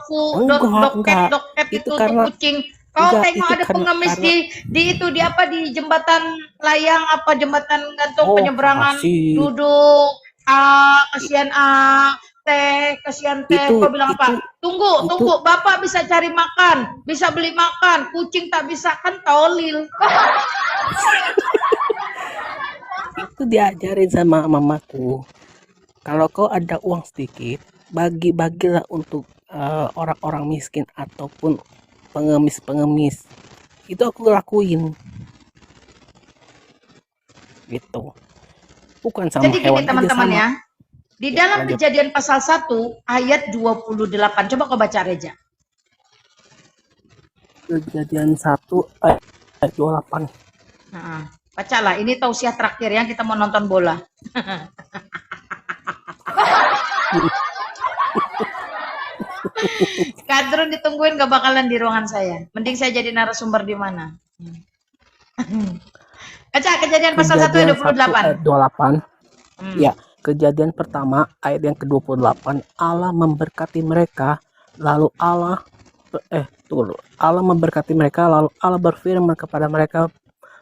cat itu karena, untuk kucing. Kau tengok ada pengemis di jembatan layang, jembatan gantung penyeberangan, duduk, kasihan teh, kasihan teh. Kau bilang apa? Tunggu, Bapak bisa cari makan, bisa beli makan, kucing tak bisa, kan tolil. Itu diajarin sama mamaku. Kalau kau ada uang sedikit, bagi-bagilah untuk orang-orang miskin ataupun pengemis. Itu aku lakuin. Gitu. Bukan sama jadi hewan gini teman-teman ya. Di dalam lanjut. Kejadian pasal 1 ayat 28. Coba kau baca Reja. Kejadian 1 ayat 28. Nah, bacalah, ini tausiah terakhir ya, kita mau nonton bola. Kadrun ditungguin gak bakalan di ruangan saya. Mending saya jadi narasumber di mana. Baca Kejadian pasal 1 ayat 28. 28. Ya, Kejadian pertama ayat yang ke-28, Allah memberkati mereka, lalu Allah memberkati mereka, lalu Allah berfirman kepada mereka,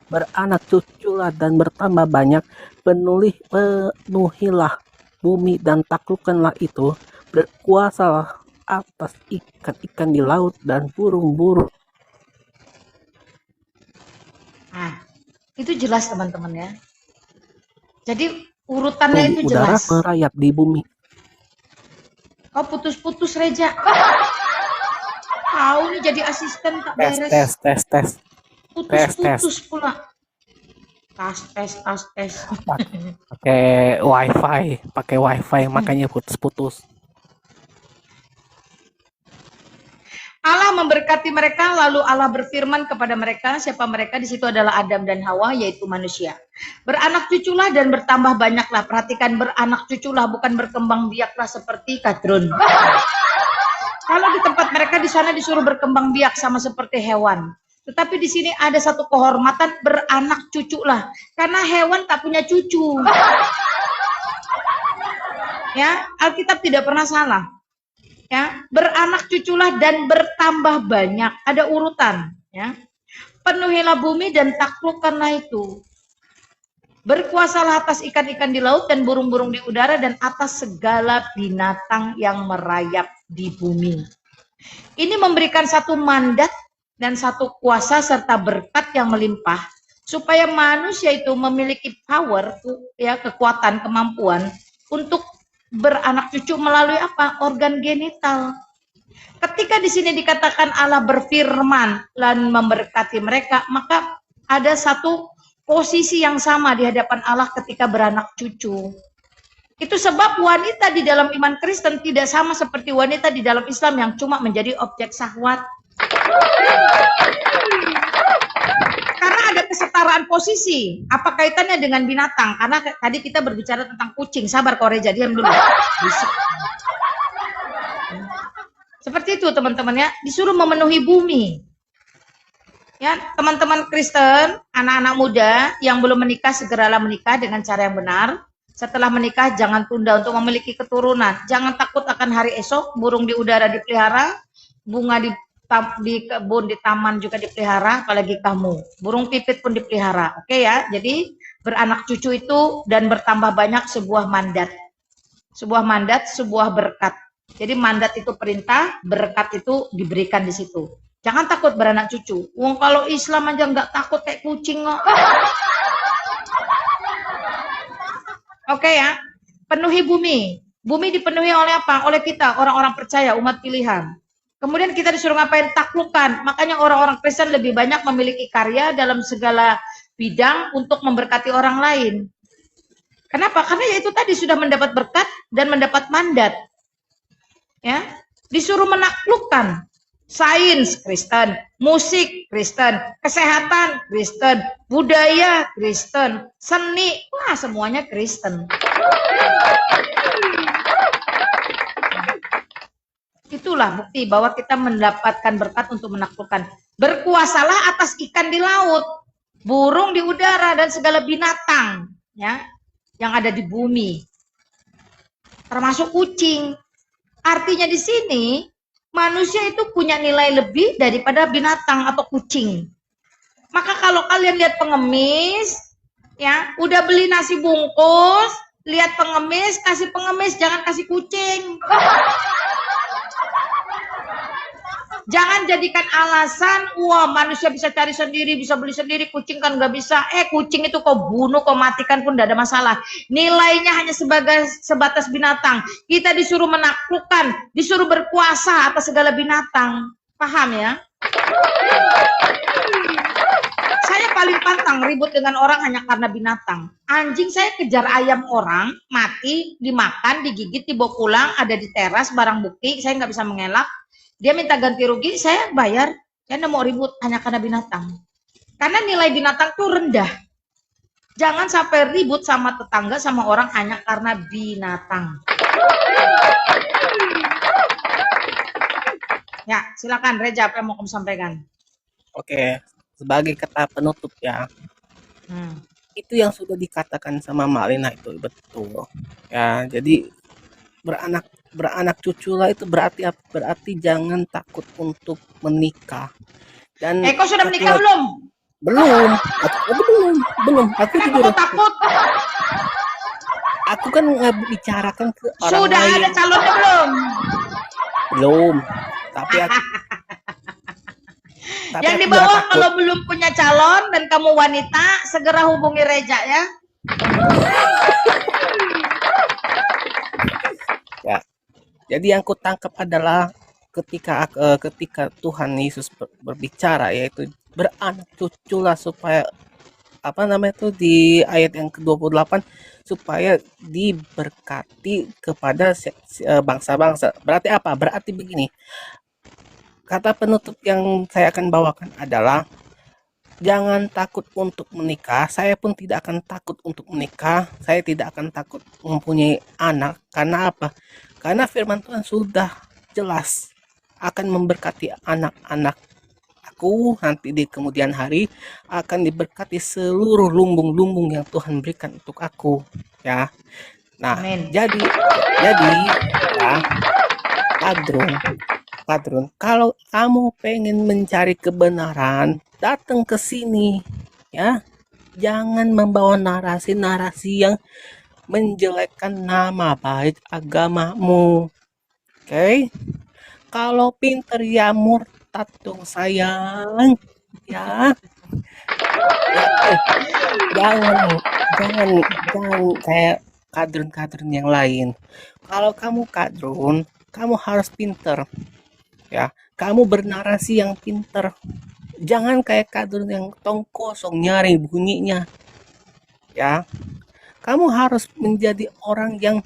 beranak cuculah dan bertambah banyak, penuhilah bumi dan taklukkanlah itu, berkuasalah atas ikan-ikan di laut dan burung-burung. Nah, itu jelas teman-teman ya. Jadi urutannya itu udara jelas. merayap di bumi. Kau putus-putus Reja. Kau nih jadi asisten tak beres. Tes. Putus-putus pula. Tes. Pakai wifi, makanya putus-putus. Allah memberkati mereka, lalu Allah berfirman kepada mereka, siapa mereka? Di situ adalah Adam dan Hawa, yaitu manusia. Beranak cuculah dan bertambah banyaklah. Perhatikan, beranak cuculah, bukan berkembang biaklah seperti Kadrun. Kalau di tempat mereka di sana disuruh berkembang biak sama seperti hewan. Tetapi di sini ada satu kehormatan, beranak cuculah. Karena hewan tak punya cucu. Ya, Alkitab tidak pernah salah. Ya, beranak cuculah dan bertambah banyak. Ada urutan, ya. Penuhilah bumi dan taklukkanlah itu. Berkuasalah atas ikan-ikan di laut dan burung-burung di udara dan atas segala binatang yang merayap di bumi. Ini memberikan satu mandat dan satu kuasa serta berkat yang melimpah supaya manusia itu memiliki power, ya, kekuatan, kemampuan untuk beranak cucu melalui apa? Organ genital. Ketika di sini dikatakan Allah berfirman dan memberkati mereka, maka ada satu posisi yang sama di hadapan Allah ketika beranak cucu. Itu sebab wanita di dalam iman Kristen tidak sama seperti wanita di dalam Islam yang cuma menjadi objek syahwat. Karena ada kesetaraan posisi. Apa kaitannya dengan binatang? Karena tadi kita berbicara tentang kucing. Sabar Korea, diam dulu. Seperti itu teman-teman ya, disuruh memenuhi bumi. Ya, teman-teman Kristen, anak-anak muda yang belum menikah segeralah menikah dengan cara yang benar. Setelah menikah jangan tunda untuk memiliki keturunan. Jangan takut akan hari esok, burung di udara dipelihara, bunga di kebun, di taman juga dipelihara, apalagi kamu. Burung pipit pun dipelihara. Oke ya, jadi beranak cucu itu dan bertambah banyak sebuah mandat. Sebuah mandat, sebuah berkat. Jadi mandat itu perintah, berkat itu diberikan di situ. Jangan takut beranak cucu. Wong kalau Islam aja nggak takut kayak kucing kok. Oke ya, penuhi bumi. Bumi dipenuhi oleh apa? Oleh kita, orang-orang percaya, umat pilihan. Kemudian kita disuruh ngapain? Taklukkan. Makanya orang-orang Kristen lebih banyak memiliki karya dalam segala bidang untuk memberkati orang lain. Kenapa? Karena ya itu tadi sudah mendapat berkat dan mendapat mandat. Ya, disuruh menaklukkan. Sains Kristen, musik Kristen, kesehatan Kristen, budaya Kristen, seni, wah semuanya Kristen. Itulah bukti bahwa kita mendapatkan berkat untuk menaklukkan. Berkuasalah atas ikan di laut, burung di udara dan segala binatang ya yang ada di bumi. Termasuk kucing. Artinya di sini manusia itu punya nilai lebih daripada binatang atau kucing. Maka kalau kalian lihat pengemis, ya, udah beli nasi bungkus, lihat pengemis, kasih pengemis, jangan kasih kucing. Jangan jadikan alasan, wah manusia bisa cari sendiri, bisa beli sendiri, kucing kan nggak bisa. Kucing itu kau bunuh, kau matikan pun tidak ada masalah. Nilainya hanya sebatas binatang. Kita disuruh menaklukkan, disuruh berkuasa atas segala binatang. Paham ya? Saya paling pantang ribut dengan orang hanya karena binatang. Anjing saya kejar ayam orang, mati, dimakan, digigit, dibawa pulang, ada di teras, barang bukti, saya nggak bisa mengelak. Dia minta ganti rugi, saya bayar. Saya nggak mau ribut hanya karena binatang. Karena nilai binatang itu rendah. Jangan sampai ribut sama tetangga, sama orang hanya karena binatang. Ya, silakan Reja, apa yang mau kamu sampaikan? Oke, sebagai kata penutup ya. Itu yang sudah dikatakan sama Malina itu betul. Ya, jadi beranak cucu lah itu berarti apa? Berarti jangan takut untuk menikah. Dan kau sudah menikah belum? Belum. Belum. Aku juga takut. Aku kan bicarakan ke orang sudah lain. Ada calonnya belum? Belum. Tapi aku yang di bawah kalau belum punya calon dan kamu wanita, segera hubungi Reja ya. Ya. Jadi yang kutangkap adalah ketika Tuhan Yesus berbicara, yaitu beranak cuculah supaya apa namanya itu di ayat yang ke-28 supaya diberkati kepada bangsa-bangsa. Berarti apa? Berarti begini. Kata penutup yang saya akan bawakan adalah jangan takut untuk menikah. Saya pun tidak akan takut untuk menikah. Saya tidak akan takut mempunyai anak. Karena apa? Karena firman Tuhan sudah jelas akan memberkati anak-anak aku nanti di kemudian hari, akan diberkati seluruh lumbung-lumbung yang Tuhan berikan untuk aku ya. Nah, Amen. jadi ya Padron, kalau kamu pengen mencari kebenaran, datang ke sini ya. Jangan membawa narasi-narasi yang menjelekkan nama baik agamamu. Oke? Kalau pinter ya murtad dong sayang. Ya. Jangan kayak kadrun yang lain. Kalau kamu kadrun, kamu harus pinter. Ya, kamu bernarasi yang pinter. Jangan kayak kadrun yang tong kosong nyari bunyinya. Ya, kamu harus menjadi orang yang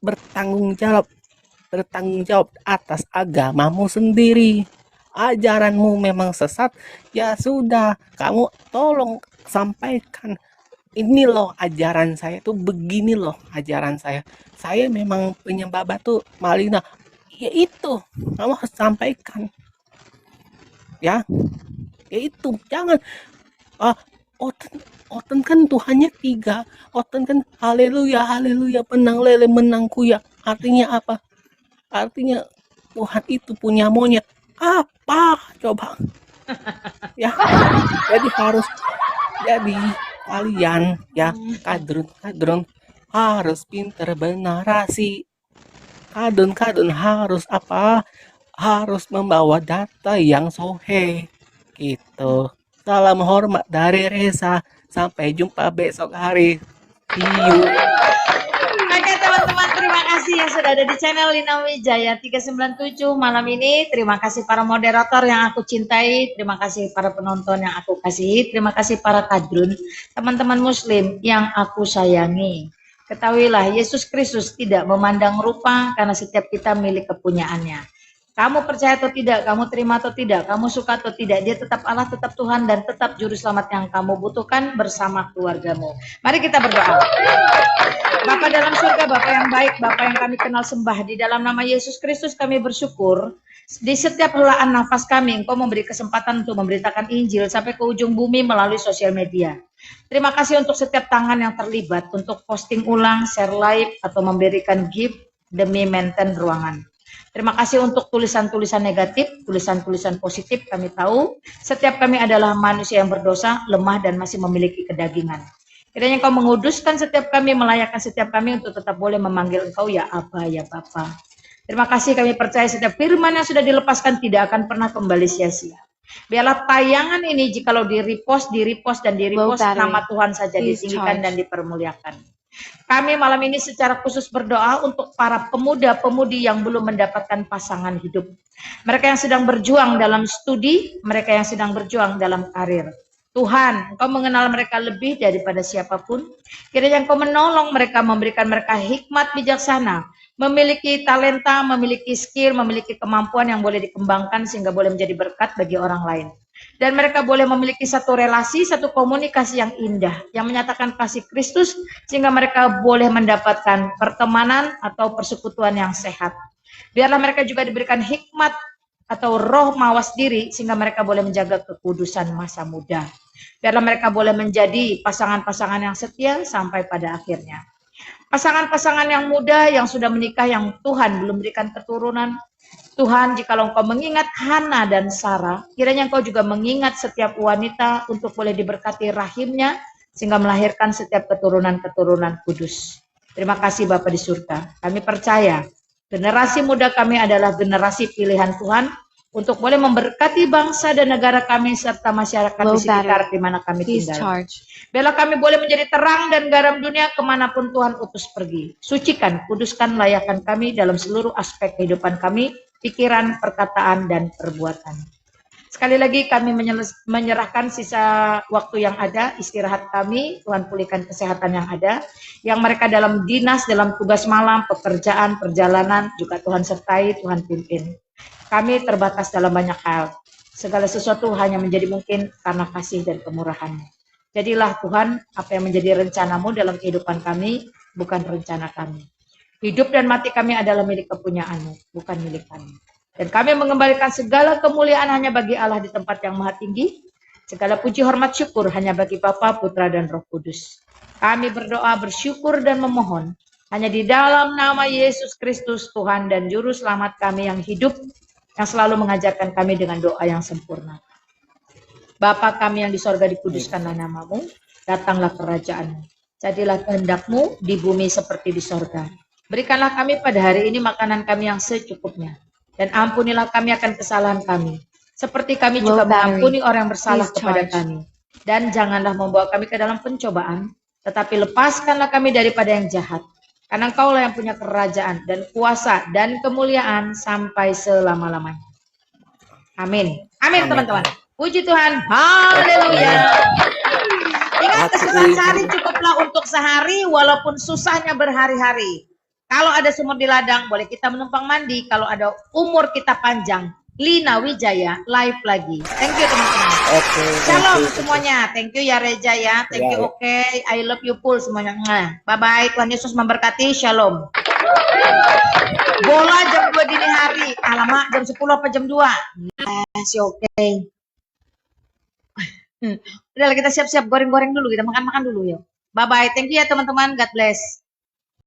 bertanggung jawab, atas agamamu sendiri. Ajaranmu memang sesat, ya sudah, kamu tolong sampaikan, ini loh ajaran saya tuh, begini loh ajaran saya memang penyembah batu Malina, ya itu kamu harus sampaikan, ya, ya itu. Jangan ah oten oten kan Tuhannya tiga, oten kan haleluya haleluya menang lele menangku ya, artinya apa? Artinya Tuhan itu punya monyet. Apa coba? Ya, jadi harus, jadi kalian ya, kadrun harus pinter bernarasi. Kadun harus apa? Harus membawa data yang sohe. Gitu. Salam hormat dari Reza. Sampai jumpa besok hari. See you. Oke teman-teman, terima kasih yang sudah ada di channel Lina Wijaya 397 malam ini. Terima kasih para moderator yang aku cintai. Terima kasih para penonton yang aku kasihi. Terima kasih para kadrun, teman-teman muslim yang aku sayangi. Ketahuilah, Yesus Kristus tidak memandang rupa karena setiap kita milik kepunyaannya. Kamu percaya atau tidak, kamu terima atau tidak, kamu suka atau tidak, dia tetap Allah, tetap Tuhan, dan tetap juru selamat yang kamu butuhkan bersama keluargamu. Mari kita berdoa. Bapa dalam surga, Bapa yang baik, Bapa yang kami kenal sembah, di dalam nama Yesus Kristus kami bersyukur. Di setiap helaan nafas kami, Engkau memberi kesempatan untuk memberitakan Injil sampai ke ujung bumi melalui sosial media. Terima kasih untuk setiap tangan yang terlibat, untuk posting ulang, share live, atau memberikan gift demi maintain ruangan. Terima kasih untuk tulisan-tulisan negatif, tulisan-tulisan positif. Kami tahu setiap kami adalah manusia yang berdosa, lemah, dan masih memiliki kedagingan. Kiranya Engkau menguduskan setiap kami, melayakkan setiap kami untuk tetap boleh memanggil Engkau ya Aba, ya Bapa. Terima kasih, kami percaya setiap firman yang sudah dilepaskan tidak akan pernah kembali sia-sia. Biarlah tayangan ini jikalau di-repost, nama Tuhan saja ditinggikan dan dipermuliakan. Kami malam ini secara khusus berdoa untuk para pemuda-pemudi yang belum mendapatkan pasangan hidup. Mereka yang sedang berjuang dalam studi, mereka yang sedang berjuang dalam karir. Tuhan, Engkau mengenal mereka lebih daripada siapapun. Kiranya Engkau menolong mereka, memberikan mereka hikmat bijaksana, memiliki talenta, memiliki skill, memiliki kemampuan yang boleh dikembangkan sehingga boleh menjadi berkat bagi orang lain. Dan mereka boleh memiliki satu relasi, satu komunikasi yang indah, yang menyatakan kasih Kristus, sehingga mereka boleh mendapatkan pertemanan atau persekutuan yang sehat. Biarlah mereka juga diberikan hikmat atau roh mawas diri, sehingga mereka boleh menjaga kekudusan masa muda. Biarlah mereka boleh menjadi pasangan-pasangan yang setia sampai pada akhirnya. Pasangan-pasangan yang muda, yang sudah menikah, yang Tuhan belum berikan keturunan, Tuhan, jikalau Engkau mengingat Hana dan Sarah, kiranya Engkau juga mengingat setiap wanita untuk boleh diberkati rahimnya, sehingga melahirkan setiap keturunan-keturunan kudus. Terima kasih Bapa di surga. Kami percaya generasi muda kami adalah generasi pilihan Tuhan untuk boleh memberkati bangsa dan negara kami serta masyarakat di sekitar di mana kami tinggal. Biarlah kami boleh menjadi terang dan garam dunia kemanapun Tuhan utus pergi. Sucikan, kuduskan, layakkan kami dalam seluruh aspek kehidupan kami, pikiran, perkataan, dan perbuatan. Sekali lagi kami menyerahkan sisa waktu yang ada, istirahat kami, Tuhan pulihkan kesehatan yang ada, yang mereka dalam dinas, dalam tugas malam, pekerjaan, perjalanan, juga Tuhan sertai, Tuhan pimpin. Kami terbatas dalam banyak hal, segala sesuatu hanya menjadi mungkin karena kasih dan kemurahan-Mu. Jadilah Tuhan, apa yang menjadi rencana-Mu dalam kehidupan kami, bukan rencana kami. Hidup dan mati kami adalah milik kepunyaan-Mu, bukan milik kami. Dan kami mengembalikan segala kemuliaan hanya bagi Allah di tempat yang maha tinggi. Segala puji hormat syukur hanya bagi Bapa, Putra, dan Roh Kudus. Kami berdoa, bersyukur, dan memohon hanya di dalam nama Yesus Kristus, Tuhan dan Juru Selamat kami yang hidup, yang selalu mengajarkan kami dengan doa yang sempurna. Bapa kami yang di sorga, dikuduskanlah nama-Mu, datanglah kerajaan-Mu. Jadilah kehendak-Mu di bumi seperti di sorga. Berikanlah kami pada hari ini makanan kami yang secukupnya. Dan ampunilah kami akan kesalahan kami. Seperti kami juga mengampuni orang yang bersalah kepada kami. Dan janganlah membawa kami ke dalam pencobaan. Tetapi lepaskanlah kami daripada yang jahat. Karena Engkaulah yang punya kerajaan dan kuasa dan kemuliaan sampai selama-lamanya. Amin. Amin teman-teman. Puji Tuhan. Haleluya. Ingat, kesusahan sehari cukuplah untuk sehari, walaupun susahnya berhari-hari. Kalau ada sumur di ladang, boleh kita menumpang mandi. Kalau ada umur kita panjang, Lina Wijaya live lagi. Thank you teman-teman. Oke. Shalom semuanya. Thank you ya Reja ya. Thank you. Oke. I love you full semuanya. Bye bye. Tuhan Yesus memberkati. Shalom. Bola jam 2 dini hari. Alamak, jam 10 apa jam 2? Masih oke. Udah kita siap-siap goreng-goreng dulu. Kita makan-makan dulu yuk. Bye bye. Thank you ya teman-teman. God bless.